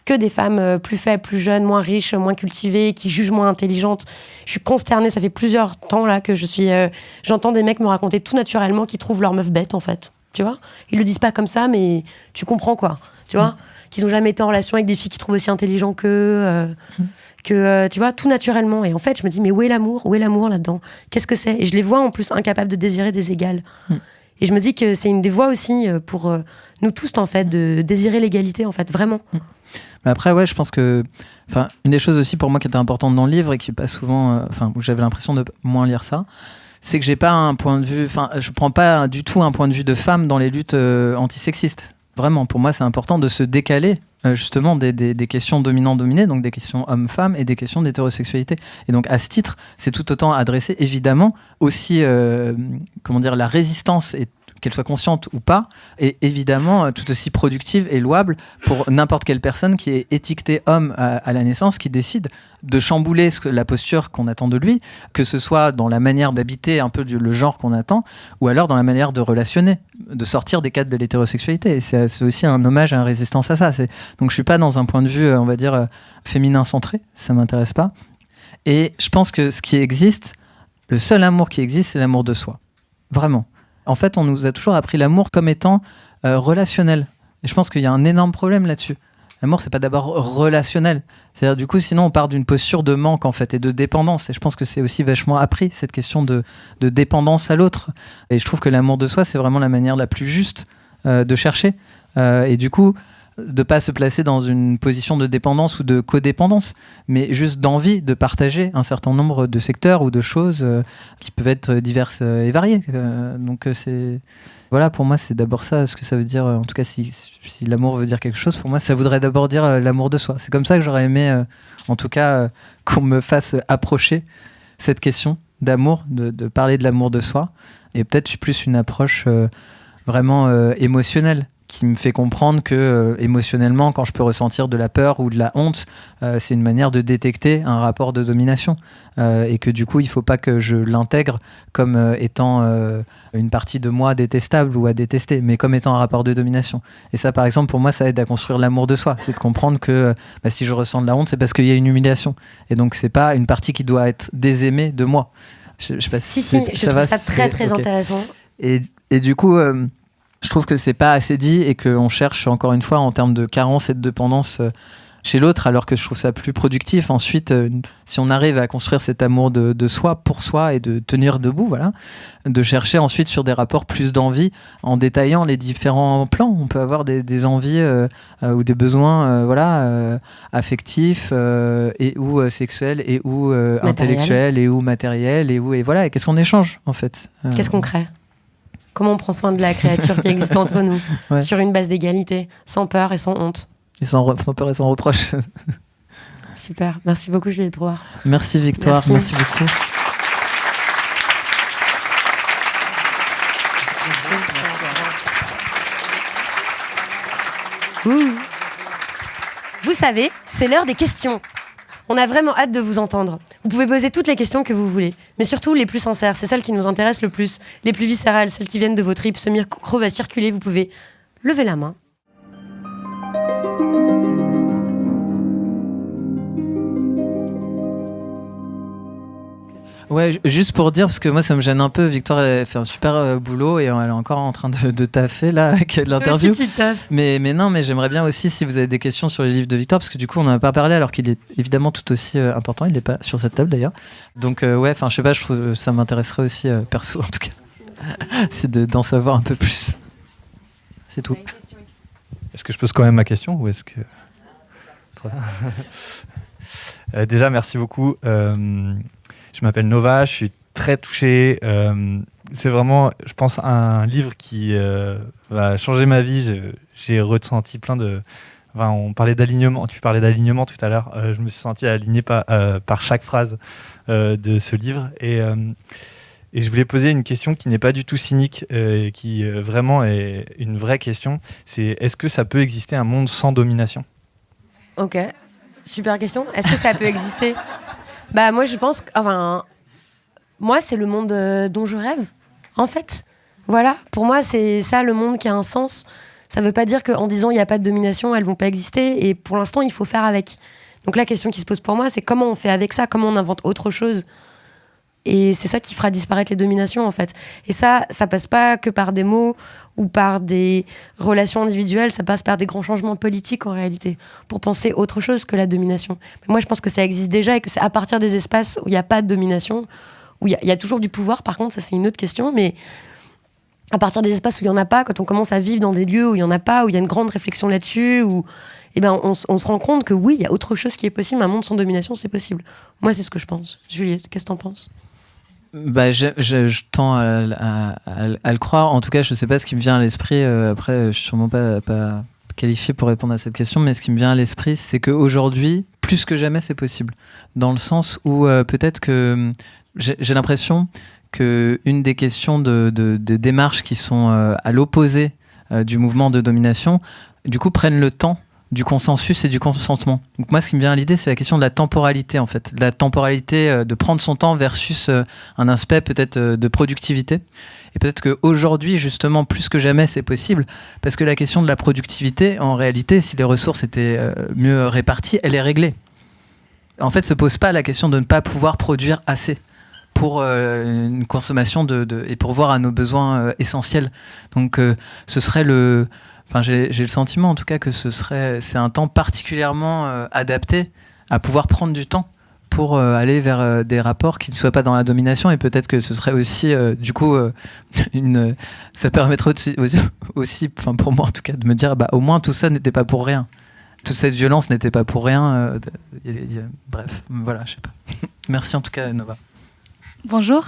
que des femmes plus faibles, plus jeunes, moins riches, moins cultivées, qui jugent moins intelligentes. Je suis consternée, ça fait plusieurs temps là que j'entends des mecs me raconter tout naturellement qu'ils trouvent leur meuf bête en fait, tu vois. Ils le disent pas comme ça, mais tu comprends quoi, tu vois, qu'ils ont jamais été en relation avec des filles qui trouvent aussi intelligents qu'eux. Tu vois, tout naturellement. Et en fait, je me dis, mais où est l'amour là-dedans ? Qu'est-ce que c'est ? Et je les vois en plus incapables de désirer des égales. Et je me dis que c'est une des voies aussi pour nous tous, en fait, de désirer l'égalité, en fait, vraiment. Mais après, ouais, je pense que... une des choses aussi pour moi qui était importante dans le livre et qui pas souvent... où j'avais l'impression de moins lire ça, c'est que j'ai pas un point de vue... je prends pas du tout un point de vue de femme dans les luttes antisexistes. Vraiment, pour moi, c'est important de se décaler justement des questions dominant-dominé, donc des questions homme-femme et des questions d'hétérosexualité. Et donc à ce titre, c'est tout autant adressé évidemment aussi, la résistance, et qu'elle soit consciente ou pas, est évidemment tout aussi productive et louable pour n'importe quelle personne qui est étiquetée homme à la naissance, qui décide de chambouler la posture qu'on attend de lui, que ce soit dans la manière d'habiter un peu le genre qu'on attend, ou alors dans la manière de relationner, de sortir des cadres de l'hétérosexualité. Et c'est aussi un hommage à une résistance à ça. Donc je suis pas dans un point de vue, on va dire, féminin centré, ça m'intéresse pas. Et je pense que ce qui existe, le seul amour qui existe, c'est l'amour de soi. Vraiment. En fait, on nous a toujours appris l'amour comme étant relationnel. Et je pense qu'il y a un énorme problème là-dessus. L'amour, c'est pas d'abord relationnel. C'est-à-dire, du coup, sinon, on part d'une posture de manque, en fait, et de dépendance. Et je pense que c'est aussi vachement appris, cette question de dépendance à l'autre. Et je trouve que l'amour de soi, c'est vraiment la manière la plus juste de chercher. Et du coup, de pas se placer dans une position de dépendance ou de codépendance, mais juste d'envie de partager un certain nombre de secteurs ou de choses qui peuvent être diverses et variées. Donc c'est... Voilà, pour moi, c'est d'abord ça, ce que ça veut dire. En tout cas, si l'amour veut dire quelque chose, pour moi, ça voudrait d'abord dire l'amour de soi. C'est comme ça que j'aurais aimé, en tout cas, qu'on me fasse approcher cette question d'amour, de parler de l'amour de soi. Et peut-être plus une approche vraiment émotionnel, qui me fait comprendre que émotionnellement, quand je peux ressentir de la peur ou de la honte, c'est une manière de détecter un rapport de domination, et que du coup, il ne faut pas que je l'intègre comme étant une partie de moi détestable ou à détester, mais comme étant un rapport de domination. Et ça, par exemple, pour moi, ça aide à construire l'amour de soi. C'est de comprendre que si je ressens de la honte, c'est parce qu'il y a une humiliation. Et donc, c'est pas une partie qui doit être désaimée de moi. Je sais pas Si, je trouve ça très, très okay. intéressant. Et du coup... je trouve que c'est pas assez dit et qu'on cherche encore une fois en termes de carence et de dépendance chez l'autre, alors que je trouve ça plus productif. Ensuite, si on arrive à construire cet amour de soi pour soi et de tenir debout, voilà, de chercher ensuite sur des rapports plus d'envie en détaillant les différents plans. On peut avoir des envies ou des besoins affectifs et ou sexuels et ou intellectuels et ou matériels et voilà. Et qu'est-ce qu'on échange en fait Qu'est-ce qu'on crée ? Comment on prend soin de la créature qui existe entre nous, sur une base d'égalité, sans peur et sans honte. Et sans peur et sans reproche. Super, merci beaucoup Juliette Drouard. Merci Victoire, merci beaucoup. Vous savez, c'est l'heure des questions. On a vraiment hâte de vous entendre. Vous pouvez poser toutes les questions que vous voulez, mais surtout les plus sincères, c'est celles qui nous intéressent le plus, les plus viscérales, celles qui viennent de vos tripes. Ce micro va circuler, vous pouvez lever la main. Ouais, juste pour dire, parce que moi ça me gêne un peu, Victoire elle fait un super boulot et elle est encore en train de taffer là avec l'interview. Toi aussi, tu taffes. Mais non, mais j'aimerais bien aussi si vous avez des questions sur les livres de Victoire, parce que du coup on n'en a pas parlé alors qu'il est évidemment tout aussi important, il n'est pas sur cette table d'ailleurs. Donc je sais pas, je trouve ça m'intéresserait aussi perso en tout cas, c'est d'en savoir un peu plus. C'est tout. Est-ce que je pose quand même ma question ou est-ce que... Déjà, merci beaucoup. Je m'appelle Nova, je suis très touché. C'est vraiment, je pense, un livre qui va changer ma vie. J'ai ressenti plein de... Enfin, on parlait d'alignement, tu parlais d'alignement tout à l'heure. Je me suis senti aligné par chaque phrase de ce livre. Et je voulais poser une question qui n'est pas du tout cynique, qui vraiment est une vraie question. C'est, est-ce que ça peut exister un monde sans domination ? Ok, super question. Est-ce que ça peut exister ? Bah moi je pense que, moi c'est le monde dont je rêve en fait. Voilà, pour moi c'est ça le monde qui a un sens. Ça veut pas dire qu'en disant il n'y a pas de domination elles vont pas exister, et pour l'instant il faut faire avec. Donc la question qui se pose pour moi c'est comment on fait avec ça, comment on invente autre chose. Et c'est ça qui fera disparaître les dominations, en fait. Et ça passe pas que par des mots ou par des relations individuelles, ça passe par des grands changements politiques, en réalité, pour penser autre chose que la domination. Mais moi, je pense que ça existe déjà et que c'est à partir des espaces où il n'y a pas de domination, où il y a toujours du pouvoir, par contre, ça, c'est une autre question, mais à partir des espaces où il n'y en a pas, quand on commence à vivre dans des lieux où il n'y en a pas, où il y a une grande réflexion là-dessus, où on se rend compte que oui, il y a autre chose qui est possible, un monde sans domination, c'est possible. Moi, c'est ce que je pense. Juliette, qu'est-ce que t'en penses ? Je tends à le croire. En tout cas, je ne sais pas ce qui me vient à l'esprit. Après, je ne suis sûrement pas qualifié pour répondre à cette question, mais ce qui me vient à l'esprit, c'est qu'aujourd'hui, plus que jamais, c'est possible. Dans le sens où peut-être que j'ai l'impression qu'une des questions de démarches qui sont à l'opposé du mouvement de domination, du coup, prennent le temps du consensus et du consentement. Donc moi, ce qui me vient à l'idée, c'est la question de la temporalité, en fait. De la temporalité, de prendre son temps versus un aspect peut-être de productivité. Et peut-être qu'aujourd'hui, justement, plus que jamais, c'est possible. Parce que la question de la productivité, en réalité, si les ressources étaient mieux réparties, elle est réglée. En fait, se pose pas la question de ne pas pouvoir produire assez pour une consommation et pourvoir à nos besoins essentiels. Donc ce serait j'ai le sentiment en tout cas que c'est un temps particulièrement adapté à pouvoir prendre du temps pour aller vers des rapports qui ne soient pas dans la domination, et peut-être que ce serait aussi ça permettrait aussi pour moi en tout cas de me dire au moins tout ça n'était pas pour rien, toute cette violence n'était pas pour rien, bref, voilà, je sais pas. Merci en tout cas Nova. Bonjour.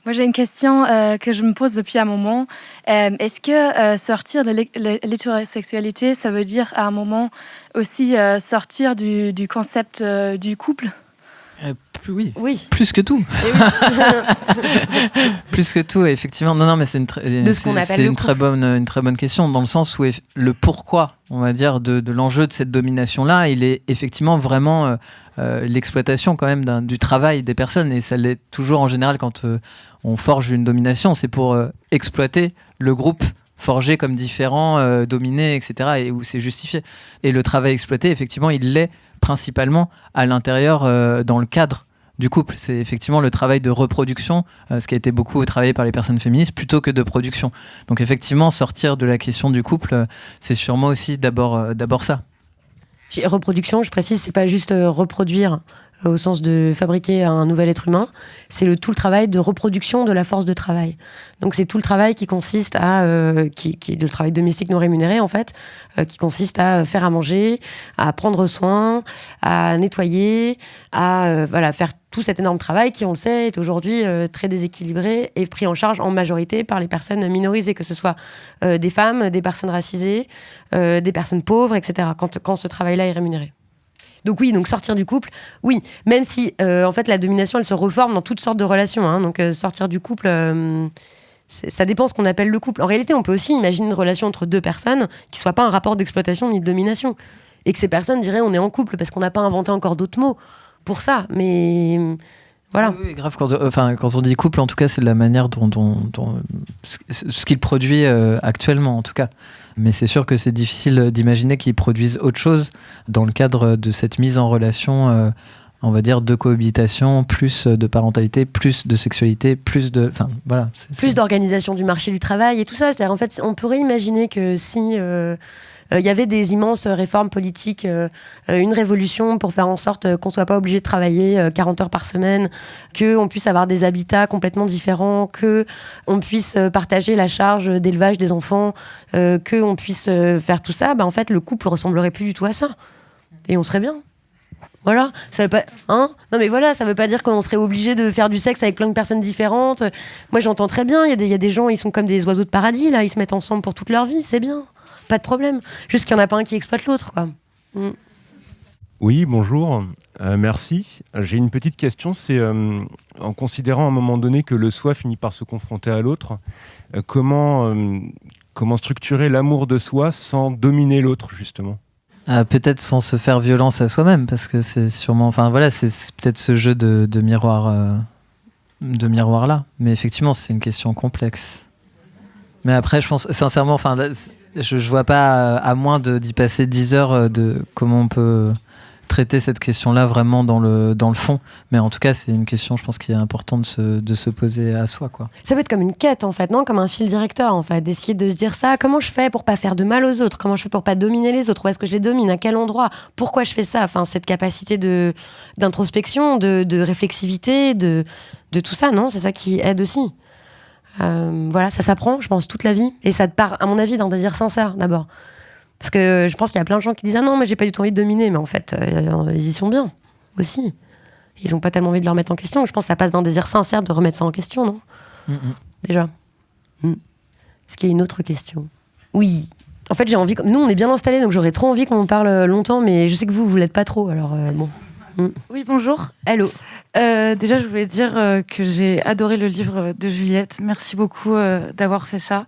Moi, j'ai une question que je me pose depuis un moment. Est-ce que sortir de l'hétérosexualité, ça veut dire à un moment aussi sortir du concept du couple ? Oui. Oui. Plus que tout. Et oui. Plus que tout, effectivement. Non, mais c'est une, De ce qu'on appelle c'est le une très bonne question, dans le sens où le pourquoi, on va dire, de l'enjeu de cette domination-là, il est effectivement vraiment l'exploitation quand même du travail des personnes. Et ça l'est toujours en général quand on forge une domination. C'est pour exploiter le groupe forgé comme différent, dominé, etc. Et où c'est justifié. Et le travail exploité, effectivement, il l'est principalement à l'intérieur, dans le cadre du couple. C'est effectivement le travail de reproduction, ce qui a été beaucoup travaillé par les personnes féministes, plutôt que de production. Donc effectivement, sortir de la question du couple, c'est sûrement aussi d'abord ça. Reproduction, je précise, c'est pas juste reproduire au sens de fabriquer un nouvel être humain, c'est tout le travail de reproduction de la force de travail. Donc c'est tout le travail qui consiste à, qui est le travail domestique non rémunéré en fait, qui consiste à faire à manger, à prendre soin, à nettoyer, à faire tout cet énorme travail qui, on le sait, est aujourd'hui très déséquilibré et pris en charge en majorité par les personnes minorisées, que ce soit des femmes, des personnes racisées, des personnes pauvres, etc., quand ce travail-là est rémunéré. Donc oui, donc sortir du couple, oui, même si en fait la domination elle se reforme dans toutes sortes de relations, hein, donc sortir du couple, ça dépend ce qu'on appelle le couple. En réalité, on peut aussi imaginer une relation entre deux personnes qui soit pas un rapport d'exploitation ni de domination, et que ces personnes diraient on est en couple parce qu'on n'a pas inventé encore d'autres mots pour ça, mais voilà. Oui, grave, quand on dit couple, en tout cas, c'est de la manière dont ce qu'il produit actuellement, en tout cas. Mais c'est sûr que c'est difficile d'imaginer qu'ils produisent autre chose dans le cadre de cette mise en relation, on va dire, de cohabitation, plus de parentalité, plus de sexualité, plus de... Enfin, voilà. Plus d'organisation du marché du travail et tout ça. C'est-à-dire, en fait, on pourrait imaginer que si... il y avait des immenses réformes politiques, une révolution pour faire en sorte qu'on soit pas obligé de travailler 40 heures par semaine, qu'on puisse avoir des habitats complètement différents, qu'on puisse partager la charge d'élevage des enfants, qu'on puisse faire tout ça, en fait, le couple ressemblerait plus du tout à ça. Et on serait bien. Voilà, ça veut pas, hein ? Non mais voilà, ça veut pas dire qu'on serait obligé de faire du sexe avec plein de personnes différentes. Moi, j'entends très bien, il y a des gens, ils sont comme des oiseaux de paradis, là, ils se mettent ensemble pour toute leur vie, c'est bien. Pas de problème. Juste qu'il n'y en a pas un qui exploite l'autre, quoi. Oui, bonjour. Merci. J'ai une petite question. C'est en considérant à un moment donné que le soi finit par se confronter à l'autre, comment structurer l'amour de soi sans dominer l'autre, justement ? Peut-être sans se faire violence à soi-même, parce que c'est sûrement... Enfin voilà, c'est peut-être ce jeu de miroir là. Mais effectivement, c'est une question complexe. Mais après, je pense sincèrement... Enfin, je vois pas, à moins d'y passer 10 heures, de comment on peut traiter cette question-là vraiment dans le fond. Mais en tout cas, c'est une question, je pense, qui est importante de se poser à soi, quoi. Ça peut être comme une quête, en fait, non ? Comme un fil directeur, en fait. D'essayer de se dire ça, comment je fais pour pas faire de mal aux autres ? Comment je fais pour pas dominer les autres ? Où est-ce que je les domine ? À quel endroit ? Pourquoi je fais ça ? Enfin, cette capacité d'introspection, de réflexivité, de tout ça, non ? C'est ça qui aide aussi. Voilà, ça s'apprend, je pense, toute la vie. Et ça te part, à mon avis, d'un désir sincère, d'abord. Parce que je pense qu'il y a plein de gens qui disent « Ah non, mais j'ai pas du tout envie de dominer ». Mais en fait, ils y sont bien, aussi. Ils ont pas tellement envie de le remettre en question. Je pense que ça passe d'un désir sincère de remettre ça en question, non ? Déjà. Est-ce qu'il y a une autre question ? Oui. En fait, j'ai envie... Nous, on est bien installés, donc j'aurais trop envie qu'on parle longtemps, mais je sais que vous l'êtes pas trop, alors bon... Oui, bonjour. Hello. Déjà, je voulais dire que j'ai adoré le livre de Juliette. Merci beaucoup d'avoir fait ça.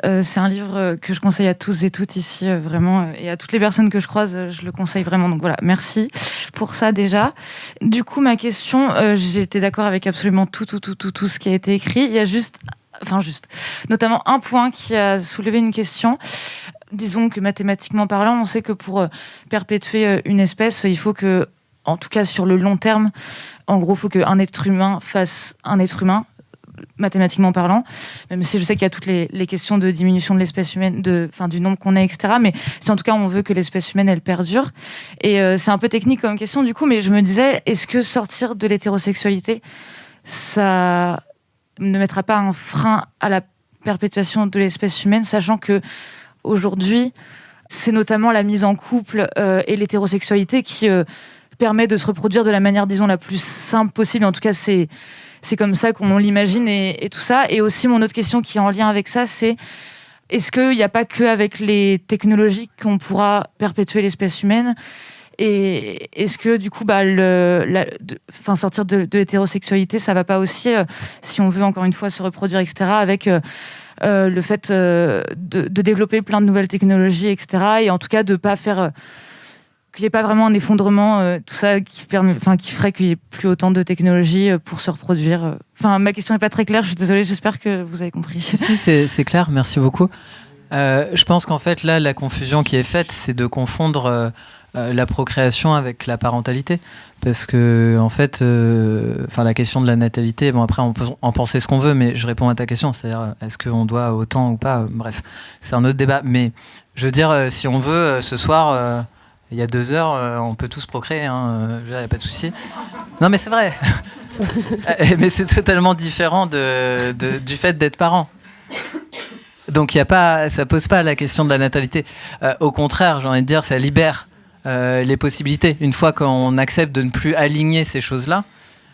C'est un livre que je conseille à tous et toutes ici, vraiment. Et à toutes les personnes que je croise, je le conseille vraiment. Donc voilà, merci pour ça déjà. Du coup, ma question, j'ai été d'accord avec absolument tout ce qui a été écrit. Il y a notamment un point qui a soulevé une question. Disons que mathématiquement parlant, on sait que pour perpétuer une espèce, il faut que, en tout cas sur le long terme, en gros, il faut qu'un être humain fasse un être humain, mathématiquement parlant, même si je sais qu'il y a toutes les questions de diminution de l'espèce humaine, du nombre qu'on est, etc. Mais si en tout cas on veut que l'espèce humaine, elle perdure. Et c'est un peu technique comme question du coup, mais je me disais, est-ce que sortir de l'hétérosexualité, ça ne mettra pas un frein à la perpétuation de l'espèce humaine, sachant que aujourd'hui, c'est notamment la mise en couple et l'hétérosexualité qui permet de se reproduire de la manière, disons, la plus simple possible. En tout cas, c'est comme ça qu'on l'imagine et tout ça. Et aussi, mon autre question qui est en lien avec ça, c'est est-ce qu'il n'y a pas qu'avec les technologies qu'on pourra perpétuer l'espèce humaine ? Et est-ce que du coup, sortir de l'hétérosexualité, ça va pas aussi, si on veut encore une fois se reproduire, etc., avec le fait de développer plein de nouvelles technologies, etc., et en tout cas de pas faire qu'il n'y ait pas vraiment un effondrement, tout ça qui ferait qu'il n'y ait plus autant de technologies pour se reproduire. Ma question n'est pas très claire, je suis désolée, j'espère que vous avez compris. Si, c'est clair, merci beaucoup. Je pense qu'en fait, là, la confusion qui est faite, c'est de confondre la procréation avec la parentalité. Parce que, en fait, la question de la natalité, bon, après, on peut en penser ce qu'on veut, mais je réponds à ta question, c'est-à-dire, est-ce qu'on doit autant ou pas? Bref, c'est un autre débat. Mais je veux dire, si on veut, ce soir, il y a 2 heures, on peut tous procréer, il n'y a pas de souci. Non, mais c'est vrai. Mais c'est totalement différent du fait d'être parent. Donc, ça pose pas la question de la natalité. Au contraire, j'ai envie de dire, ça libère les possibilités. Une fois qu'on accepte de ne plus aligner ces choses-là,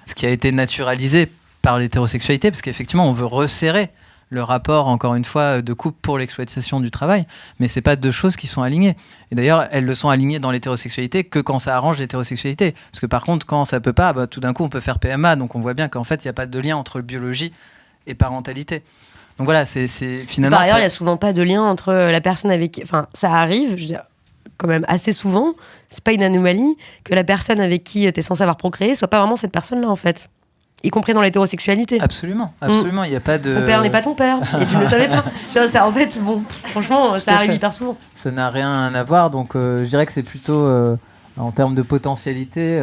ce qui a été naturalisé par l'hétérosexualité, parce qu'effectivement, on veut resserrer le rapport, encore une fois, de couple pour l'exploitation du travail, mais c'est pas 2 choses qui sont alignées. Et d'ailleurs, elles le sont alignées dans l'hétérosexualité que quand ça arrange l'hétérosexualité. Parce que par contre, quand ça peut pas, tout d'un coup, on peut faire PMA, donc on voit bien qu'en fait, il n'y a pas de lien entre biologie et parentalité. Donc voilà, c'est finalement... Par ailleurs, il n'y a souvent pas de lien entre la personne avec qui... Enfin, ça arrive, je veux dire, quand même assez souvent, c'est pas une anomalie, que la personne avec qui tu es censé avoir procréé soit pas vraiment cette personne-là, en fait. Y compris dans l'hétérosexualité. Absolument, il n'y a pas de... Ton père n'est pas ton père, et tu ne le savais pas. Tu vois, ça, en fait, bon, franchement, ça arrive hyper souvent. Ça n'a rien à voir, donc je dirais que c'est plutôt, en termes de potentialité,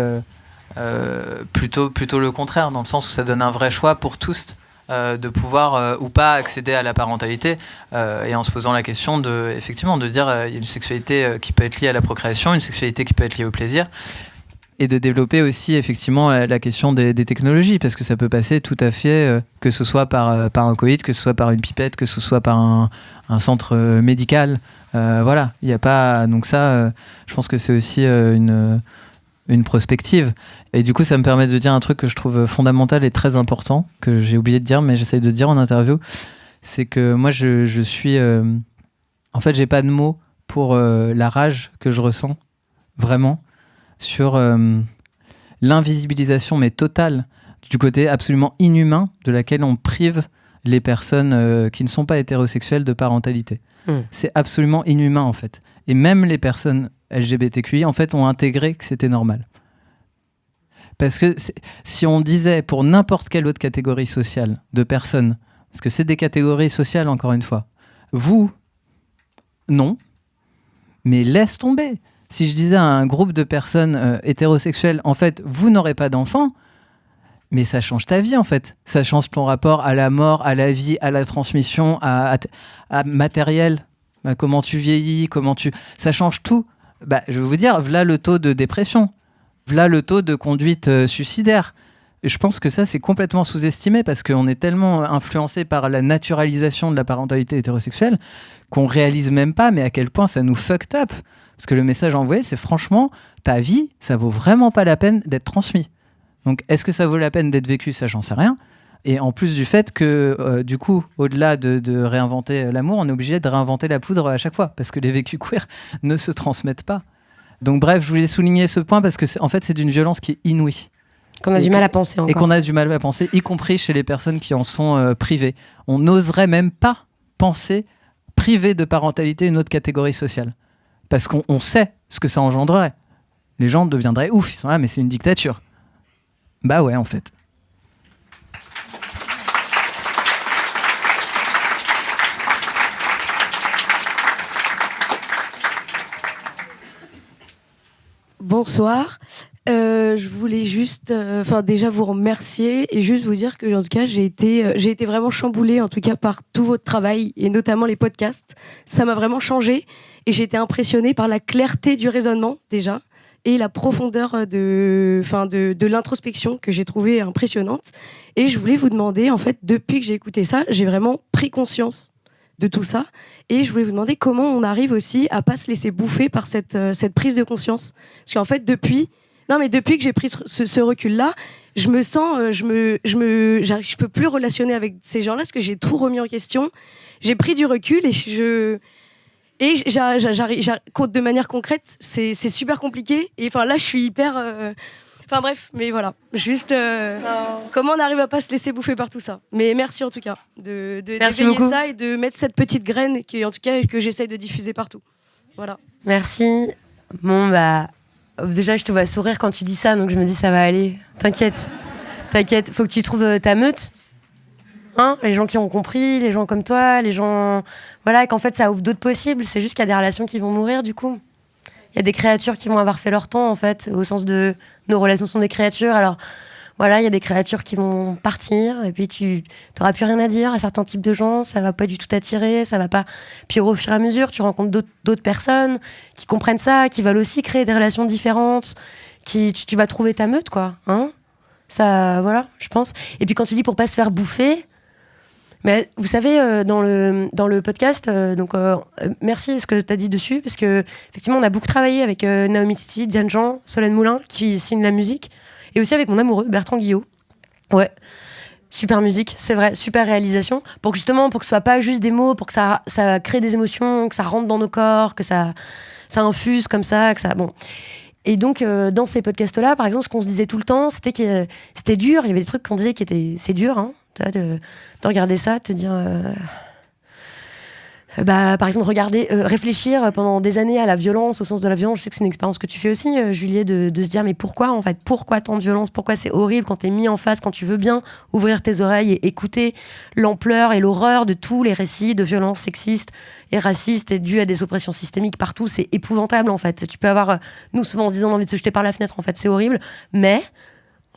plutôt le contraire, dans le sens où ça donne un vrai choix pour tous de pouvoir ou pas accéder à la parentalité, et en se posant la question effectivement, de dire il y a une sexualité qui peut être liée à la procréation, une sexualité qui peut être liée au plaisir, et de développer aussi effectivement la question des technologies, parce que ça peut passer tout à fait, que ce soit par un coït, que ce soit par une pipette, que ce soit par un centre médical. Voilà, il n'y a pas... Donc ça, je pense que c'est aussi une prospective. Et du coup, ça me permet de dire un truc que je trouve fondamental et très important, que j'ai oublié de dire, mais j'essaye de dire en interview, c'est que moi, je suis... En fait, j'ai pas de mots pour la rage que je ressens, vraiment, sur l'invisibilisation, mais totale, du côté absolument inhumain de laquelle on prive les personnes qui ne sont pas hétérosexuelles de parentalité. C'est absolument inhumain, en fait. Et même les personnes LGBTQI, en fait, ont intégré que c'était normal. Parce que si on disait pour n'importe quelle autre catégorie sociale de personnes, parce que c'est des catégories sociales, encore une fois, vous, non, mais laisse tomber. Si je disais à un groupe de personnes hétérosexuelles, en fait, vous n'aurez pas d'enfants, mais ça change ta vie, en fait. Ça change ton rapport à la mort, à la vie, à la transmission, à matériel, à comment tu vieillis, ça change tout. Je vais vous dire, voilà le taux de dépression, voilà le taux de conduite suicidaire. Et je pense que ça, c'est complètement sous-estimé parce qu'on est tellement influencé par la naturalisation de la parentalité hétérosexuelle qu'on réalise même pas, mais à quel point ça nous fucked up. Parce que le message envoyé, c'est franchement, ta vie, ça vaut vraiment pas la peine d'être transmis. Donc, est-ce que ça vaut la peine d'être vécu? Ça, j'en sais rien. Et en plus du fait que, du coup, au-delà de réinventer l'amour, on est obligé de réinventer la poudre à chaque fois, parce que les vécus queer ne se transmettent pas. Donc bref, je voulais souligner ce point, parce que en fait, c'est d'une violence qui est inouïe. Qu'on a du mal à penser encore. Et qu'on a du mal à penser, y compris chez les personnes qui en sont privées. On n'oserait même pas penser priver de parentalité une autre catégorie sociale. Parce qu'on sait ce que ça engendrerait. Les gens deviendraient ouf, ils sont là, mais c'est une dictature. Bah ouais, en fait. Bonsoir. Je voulais juste, déjà vous remercier et juste vous dire que en tout cas j'ai été vraiment chamboulée en tout cas par tout votre travail et notamment les podcasts. Ça m'a vraiment changée et j'ai été impressionnée par la clarté du raisonnement déjà et la profondeur de l'introspection que j'ai trouvée impressionnante. Et je voulais vous demander en fait, depuis que j'ai écouté ça, j'ai vraiment pris conscience de tout ça et je voulais vous demander comment on arrive aussi à pas se laisser bouffer par cette prise de conscience. Parce qu'en fait depuis que j'ai pris ce recul-là, je me sens, je peux plus relationner avec ces gens-là parce que j'ai tout remis en question. J'ai pris du recul et Et de manière concrète, c'est super compliqué. Et enfin là, je suis hyper. Enfin bref, mais voilà. Juste comment on arrive à pas se laisser bouffer par tout ça. Mais merci en tout cas d'éveiller ça et de mettre cette petite graine en tout cas que j'essaye de diffuser partout. Voilà. Merci. Bon bah déjà je te vois sourire quand tu dis ça, donc je me dis ça va aller. T'inquiète. Faut que tu trouves ta meute. Hein, les gens qui ont compris, les gens comme toi, les gens... Voilà, qu'en fait, ça ouvre d'autres possibles. C'est juste qu'il y a des relations qui vont mourir, du coup. Il y a des créatures qui vont avoir fait leur temps, en fait, au sens de... Nos relations sont des créatures, alors... Voilà, il y a des créatures qui vont partir, et puis tu n'auras plus rien à dire à certains types de gens, ça va pas du tout t'attirer, ça va pas... Puis au fur et à mesure, tu rencontres d'autres personnes qui comprennent ça, qui veulent aussi créer des relations différentes, tu vas trouver ta meute, quoi. Hein, ça, voilà, je pense. Et puis quand tu dis pour pas se faire bouffer... Mais vous savez, dans le podcast, merci ce que tu as dit dessus, parce que effectivement, on a beaucoup travaillé avec Naomi Titi, Diane Jean, Solène Moulin, qui signe la musique, et aussi avec mon amoureux, Bertrand Guillot. Ouais, super musique, c'est vrai, super réalisation, pour que ce soit pas juste des mots, pour que ça crée des émotions, que ça rentre dans nos corps, que ça infuse comme ça, que ça... Bon. Et donc, dans ces podcasts-là, par exemple, ce qu'on se disait tout le temps, c'était que c'était dur, il y avait des trucs qu'on disait c'est dur, hein, de regarder ça, de te dire... par exemple, réfléchir pendant des années à la violence, au sens de la violence. Je sais que c'est une expérience que tu fais aussi, Juliette, de se dire mais pourquoi en fait, pourquoi tant de violence, pourquoi c'est horrible quand t'es mis en face, quand tu veux bien ouvrir tes oreilles et écouter l'ampleur et l'horreur de tous les récits de violences sexistes et racistes et dues à des oppressions systémiques partout. C'est épouvantable en fait. Tu peux avoir, nous souvent en se disant envie de se jeter par la fenêtre, en fait c'est horrible, mais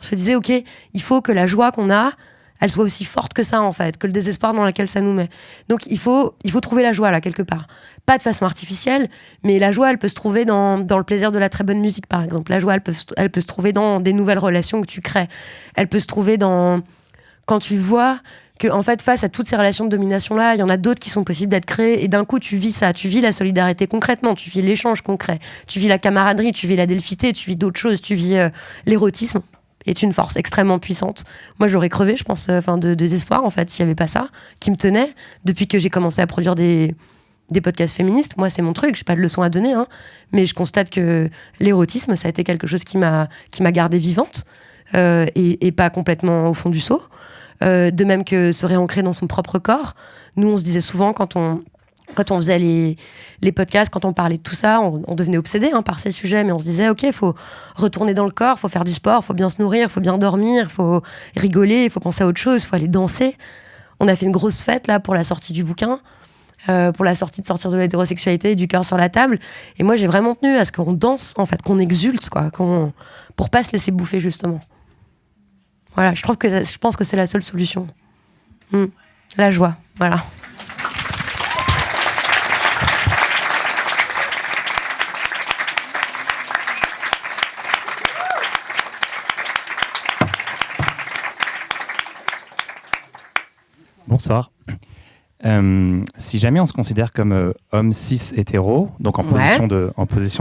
on se disait ok, il faut que la joie qu'on a, elle soit aussi forte que ça, en fait, que le désespoir dans lequel ça nous met. Donc, il faut trouver la joie, là, quelque part. Pas de façon artificielle, mais la joie, elle peut se trouver dans le plaisir de la très bonne musique, par exemple. La joie, elle peut se trouver dans des nouvelles relations que tu crées. Elle peut se trouver quand tu vois que, en fait, face à toutes ces relations de domination-là, il y en a d'autres qui sont possibles d'être créées, et d'un coup, tu vis ça. Tu vis la solidarité concrètement, tu vis l'échange concret, tu vis la camaraderie, tu vis la delphité, tu vis d'autres choses, tu vis l'érotisme. Est une force extrêmement puissante. Moi, j'aurais crevé, je pense, de désespoir, en fait, s'il n'y avait pas ça, qui me tenait depuis que j'ai commencé à produire des podcasts féministes. Moi, c'est mon truc, j'ai pas de leçon à donner, hein, mais je constate que l'érotisme, ça a été quelque chose qui m'a gardée vivante et pas complètement au fond du seau. De même que se réancrer dans son propre corps. Nous, on se disait souvent, quand on faisait les podcasts, quand on parlait de tout ça, on devenait obsédé par ces sujets, mais on se disait, ok, il faut retourner dans le corps, il faut faire du sport, il faut bien se nourrir, il faut bien dormir, il faut rigoler, il faut penser à autre chose, il faut aller danser. On a fait une grosse fête là pour la sortie du bouquin, pour la sortie de Sortir de l'hétérosexualité, du cœur sur la table. Et moi, j'ai vraiment tenu à ce qu'on danse, en fait, qu'on exulte, quoi, pour pas se laisser bouffer, justement. Voilà, je pense que c'est la seule solution. La joie, voilà. Bonsoir. Si jamais on se considère comme homme cis hétéro, donc en position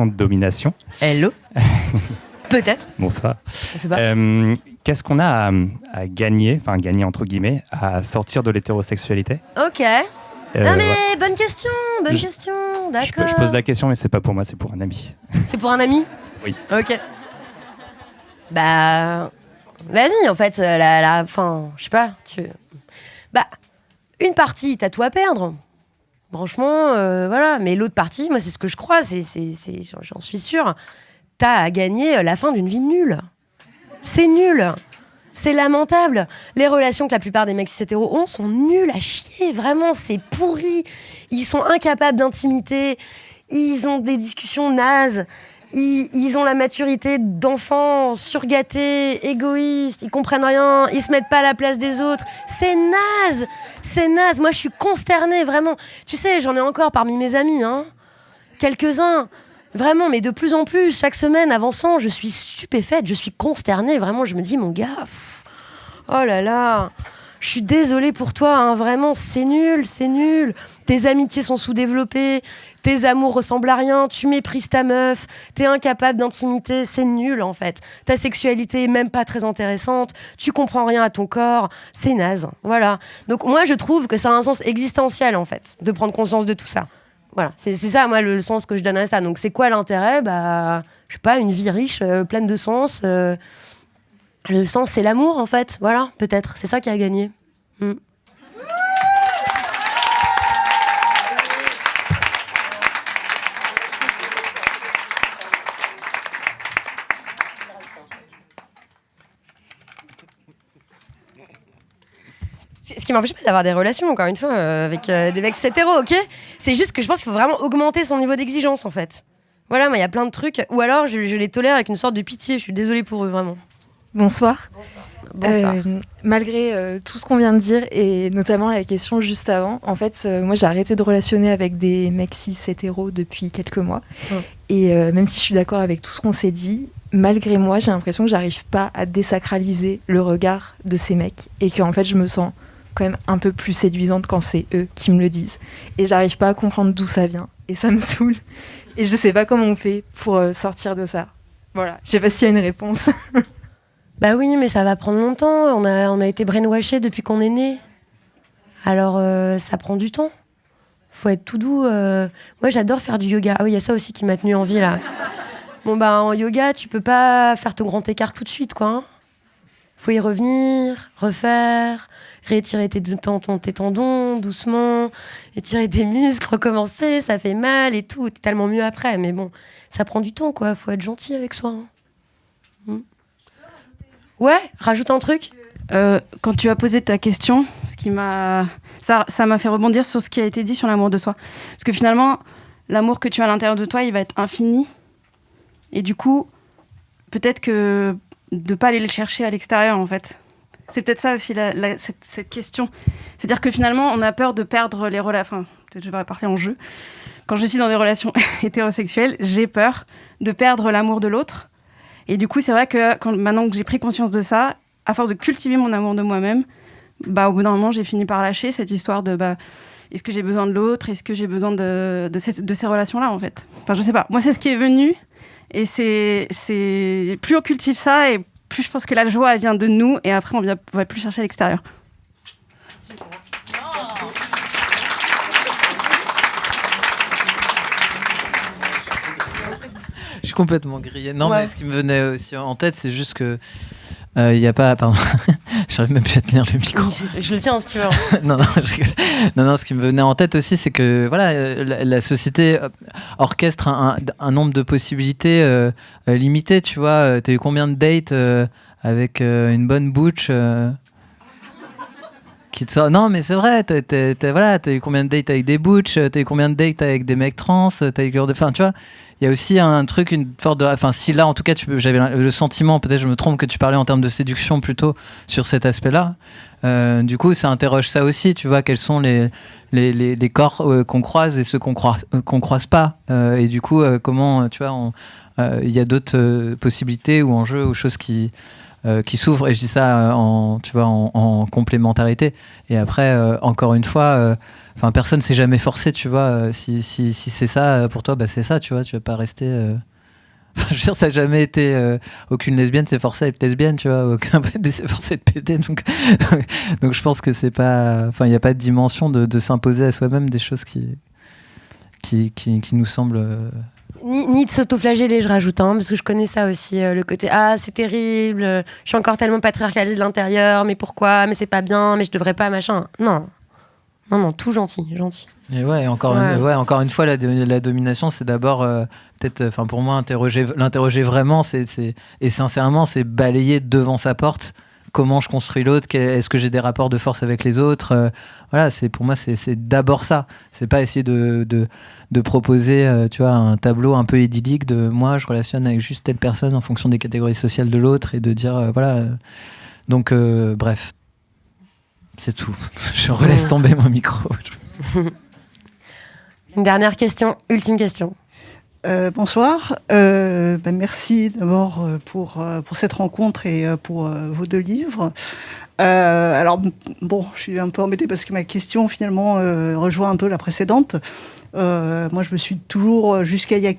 de domination. Hello. Peut-être. Bonsoir. Je sais pas. Qu'est-ce qu'on a à gagner, enfin gagner entre guillemets, à sortir de l'hétérosexualité? Ok. Non mais bonne question, d'accord. Je pose la question, mais c'est pas pour moi, c'est pour un ami. C'est pour un ami? Oui. Ok. Bah, vas-y, en fait, fin, je sais pas, une partie, t'as tout à perdre. Franchement, voilà. Mais l'autre partie, moi, c'est ce que je crois, j'en suis sûre. T'as à gagner la fin d'une vie nulle. C'est nul. C'est lamentable. Les relations que la plupart des mecs cis-hétéros ont sont nulles à chier. Vraiment, c'est pourri. Ils sont incapables d'intimité. Ils ont des discussions nazes. Ils ont la maturité d'enfants surgâtés, égoïstes, ils comprennent rien, ils se mettent pas à la place des autres. C'est naze. Moi, je suis consternée, vraiment. Tu sais, j'en ai encore parmi mes amis, hein. Quelques-uns, vraiment, mais de plus en plus, chaque semaine avançant, je suis stupéfaite, je suis consternée, vraiment. Je me dis, mon gars, oh là là. Je suis désolée pour toi, hein, vraiment, c'est nul. Tes amitiés sont sous-développées, tes amours ressemblent à rien, tu méprises ta meuf, t'es incapable d'intimité, c'est nul en fait. Ta sexualité est même pas très intéressante, tu comprends rien à ton corps, c'est naze, voilà. Donc moi je trouve que ça a un sens existentiel en fait, de prendre conscience de tout ça. Voilà, c'est ça, moi, le sens que je donne à ça. Donc, c'est quoi l'intérêt ? Bah, je sais pas, une vie riche, pleine de sens. Le sens, c'est l'amour, en fait. Voilà, peut-être. C'est ça qui a gagné. Ce qui m'empêche pas d'avoir des relations, encore une fois, avec des mecs hétéros, ok ? C'est juste que je pense qu'il faut vraiment augmenter son niveau d'exigence, en fait. Voilà, moi, il y a plein de trucs. Ou alors, je les tolère avec une sorte de pitié. Je suis désolée pour eux, vraiment. Bonsoir. Bonsoir. Malgré tout ce qu'on vient de dire, et notamment la question juste avant, en fait, moi, j'ai arrêté de relationner avec des mecs cis hétéros depuis quelques mois. Et même si je suis d'accord avec tout ce qu'on s'est dit, malgré moi, j'ai l'impression que j'arrive pas à désacraliser le regard de ces mecs. Et qu'en fait, je me sens quand même un peu plus séduisante quand c'est eux qui me le disent. Et j'arrive pas à comprendre d'où ça vient. Et ça me saoule. Et je sais pas comment on fait pour sortir de ça. Voilà, je sais pas s'il y a une réponse. Bah oui, mais ça va prendre longtemps. On a été brainwashés depuis qu'on est né. Alors, ça prend du temps. Faut être tout doux. Moi, j'adore faire du yoga. Ah oui, il y a ça aussi qui m'a tenu en vie, là. Bon, bah, en yoga, tu peux pas faire ton grand écart tout de suite, quoi. Hein. Faut y revenir, refaire, réétirer tes tendons doucement, étirer tes muscles, recommencer, ça fait mal et tout. T'es tellement mieux après. Mais bon, ça prend du temps, quoi. Faut être gentil avec soi. Hein. Ouais, rajoute un truc. Quand tu as posé ta question, ça m'a fait rebondir sur ce qui a été dit sur l'amour de soi. Parce que finalement, l'amour que tu as à l'intérieur de toi, il va être infini. Et du coup, peut-être que de ne pas aller le chercher à l'extérieur, en fait. C'est peut-être ça aussi, cette question. C'est-à-dire que finalement, on a peur de perdre les relations. Enfin, peut-être je vais partir en jeu. Quand je suis dans des relations hétérosexuelles, j'ai peur de perdre l'amour de l'autre. Et du coup, c'est vrai que maintenant que j'ai pris conscience de ça, à force de cultiver mon amour de moi-même, bah, au bout d'un moment, j'ai fini par lâcher cette histoire de est-ce que j'ai besoin de l'autre ? Est-ce que j'ai besoin de ces relations-là, en fait ? Enfin, je sais pas. Moi, c'est ce qui est venu. Et c'est plus on cultive ça, et plus je pense que la joie, elle vient de nous. Et après, on va plus chercher à l'extérieur. Je suis complètement grillé. Non, mais ce qui me venait aussi en tête, c'est juste que il y a pas. Pardon, j'arrive même plus à tenir le micro. Je le tiens si tu veux. non, ce qui me venait en tête aussi, c'est que voilà, la société orchestre un nombre de possibilités limitées. Tu vois, t'as eu combien de dates avec une bonne butch qui te sort... Non, mais c'est vrai, t'as eu combien de dates avec des butch, t'as eu combien de dates avec des mecs trans, t'as eu enfin, tu vois, il y a aussi un truc, une sorte de... Enfin, si là, en tout cas, j'avais le sentiment, peut-être je me trompe, que tu parlais en termes de séduction plutôt sur cet aspect-là. Du coup, ça interroge ça aussi, tu vois, quels sont les corps qu'on croise et ceux qu'on croise pas. Et du coup, comment, tu vois, il y a d'autres possibilités ou enjeux ou choses qui s'ouvrent, et je dis ça tu vois, en complémentarité. Et après, encore une fois, personne s'est jamais forcé, tu vois. Si c'est ça pour toi, bah c'est ça, tu vois. Tu vas pas rester. Je veux dire, ça n'a jamais été. Aucune lesbienne s'est forcée à être lesbienne, tu vois. Aucun PD s'est forcé à être PD. Donc je pense que c'est pas. Enfin, il n'y a pas de dimension de s'imposer à soi-même des choses qui nous semblent. Ni de s'autoflageller, je rajoute, parce que je connais ça aussi, le côté c'est terrible, je suis encore tellement patriarcalisée de l'intérieur, mais pourquoi, mais c'est pas bien, mais je devrais pas, machin. Non, tout gentil. Et ouais, encore une fois, la domination, c'est d'abord peut-être, pour moi, l'interroger vraiment, et sincèrement, c'est balayer devant sa porte. Comment je construis l'autre, est-ce que j'ai des rapports de force avec les autres, voilà, pour moi c'est d'abord ça. C'est pas essayer de proposer tu vois, un tableau un peu idyllique de moi je relationne avec juste telle personne en fonction des catégories sociales de l'autre, et de dire voilà. Donc bref, c'est tout. Je relaisse tomber mon micro. Une dernière question, ultime question. Bonsoir. Merci d'abord pour cette rencontre et pour vos 2 livres. Alors, bon, je suis un peu embêtée parce que ma question, finalement, rejoint un peu la précédente. Moi, je me suis toujours, jusqu'à il y a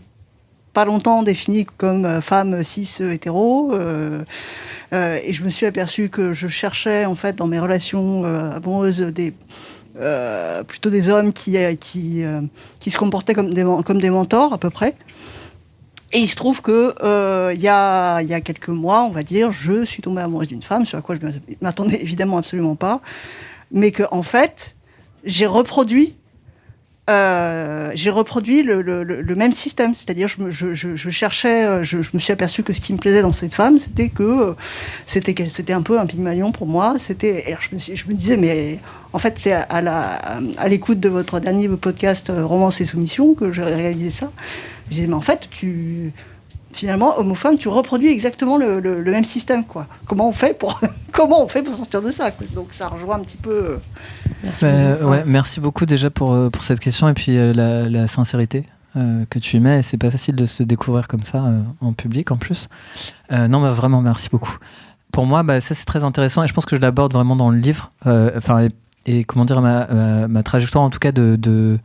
pas longtemps, définie comme femme cis hétéro. Et je me suis aperçue que je cherchais, en fait, dans mes relations amoureuses, plutôt des hommes qui se comportaient comme des mentors à peu près. Et il se trouve que il y a quelques mois, on va dire, je suis tombée amoureuse d'une femme, ce à quoi je ne m'attendais évidemment absolument pas, mais que en fait, j'ai reproduit le même système, c'est-à-dire je cherchais, je me suis aperçu que ce qui me plaisait dans cette femme, c'était qu'elle c'était un peu un Pygmalion pour moi. Alors je me disais, mais en fait c'est à l'écoute de votre dernier podcast Romance et Soumission que j'ai réalisé ça. Je disais, mais en fait finalement, homme-femme, tu reproduis exactement le même système, quoi. Comment on fait pour sortir de ça, quoi. Donc ça rejoint un petit peu. Merci beaucoup déjà pour cette question et puis la sincérité que tu y mets. C'est pas facile de se découvrir comme ça en public en plus. Vraiment, merci beaucoup. Pour moi, ça c'est très intéressant et je pense que je l'aborde vraiment dans le livre. Et comment dire, ma trajectoire en tout cas de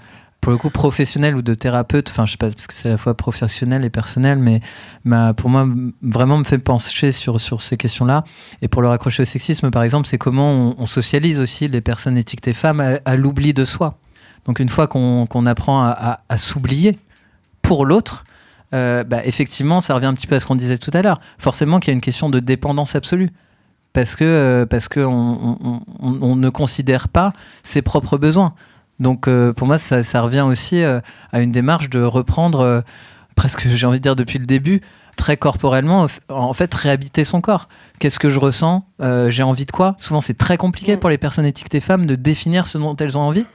pour le coup professionnel ou de thérapeute, enfin je sais pas, parce que c'est à la fois professionnel et personnel, mais pour moi vraiment me fait pencher sur ces questions-là. Et pour le raccrocher au sexisme par exemple, c'est comment on socialise aussi les personnes étiquetées femmes à l'oubli de soi. Donc une fois qu'on apprend à s'oublier pour l'autre, effectivement ça revient un petit peu à ce qu'on disait tout à l'heure. Forcément qu'il y a une question de dépendance absolue. Parce que on ne considère pas ses propres besoins. Donc pour moi, ça revient aussi à une démarche de reprendre, presque j'ai envie de dire depuis le début, très corporellement, en fait, réhabiter son corps. Qu'est-ce que je ressens ? J'ai envie de quoi ? Souvent, c'est très compliqué pour les personnes étiquetées femmes de définir ce dont elles ont envie.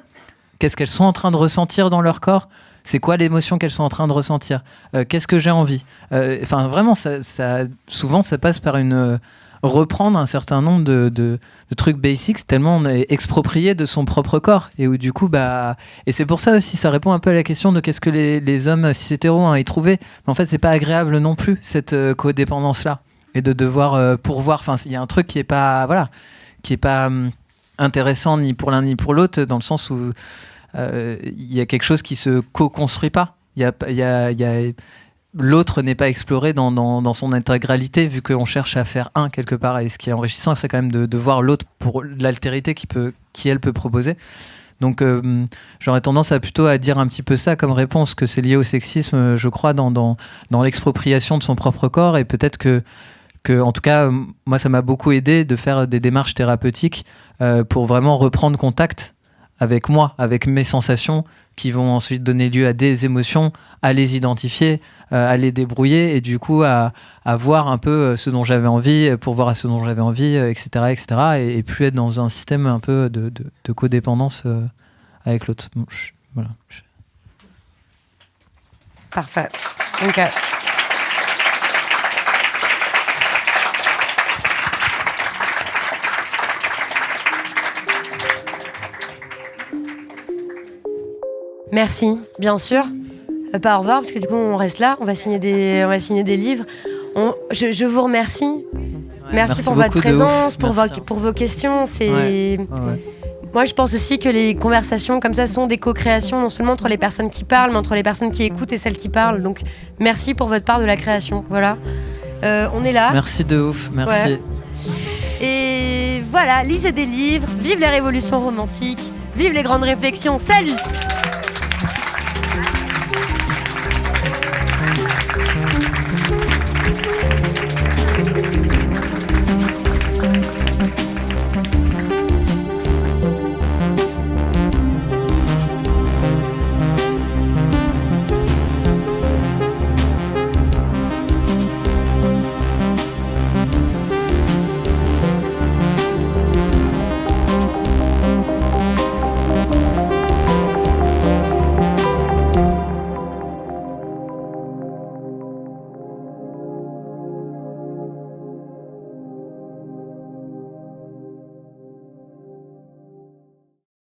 Qu'est-ce qu'elles sont en train de ressentir dans leur corps ? C'est quoi l'émotion qu'elles sont en train de ressentir ? Qu'est-ce que j'ai envie ? Vraiment, souvent, ça passe par reprendre un certain nombre de trucs basics tellement on est exproprié de son propre corps et où du coup et c'est pour ça aussi ça répond un peu à la question de qu'est-ce que les hommes cis hétéros ont à y trouver, mais en fait c'est pas agréable non plus cette codépendance là et de devoir pourvoir, il y a un truc qui est pas intéressant ni pour l'un ni pour l'autre dans le sens où il y a quelque chose qui se co-construit pas, l'autre n'est pas exploré dans son intégralité vu qu'on cherche à faire un quelque part, et ce qui est enrichissant c'est quand même de voir l'autre pour l'altérité qu'elle peut proposer. Donc j'aurais tendance plutôt à dire un petit peu ça comme réponse, que c'est lié au sexisme, je crois, dans l'expropriation de son propre corps, et peut-être que en tout cas moi ça m'a beaucoup aidé de faire des démarches thérapeutiques pour vraiment reprendre contact avec moi, avec mes sensations qui vont ensuite donner lieu à des émotions, à les identifier, à les débrouiller et du coup à voir un peu ce dont j'avais envie, pour voir à ce dont j'avais envie, etc. et plus être dans un système un peu de codépendance avec l'autre. Bon, voilà. Parfait. Donc, merci, bien sûr. Pas au revoir, parce que du coup, on reste là. On va signer des livres. Je vous remercie. Merci pour votre présence, pour vos questions. Moi, je pense aussi que les conversations comme ça sont des co-créations, non seulement entre les personnes qui parlent, mais entre les personnes qui écoutent et celles qui parlent. Donc, merci pour votre part de la création. Voilà. On est là. Merci de ouf. Merci. Ouais. Et voilà, lisez des livres. Vive les révolutions romantiques. Vive les grandes réflexions. Salut!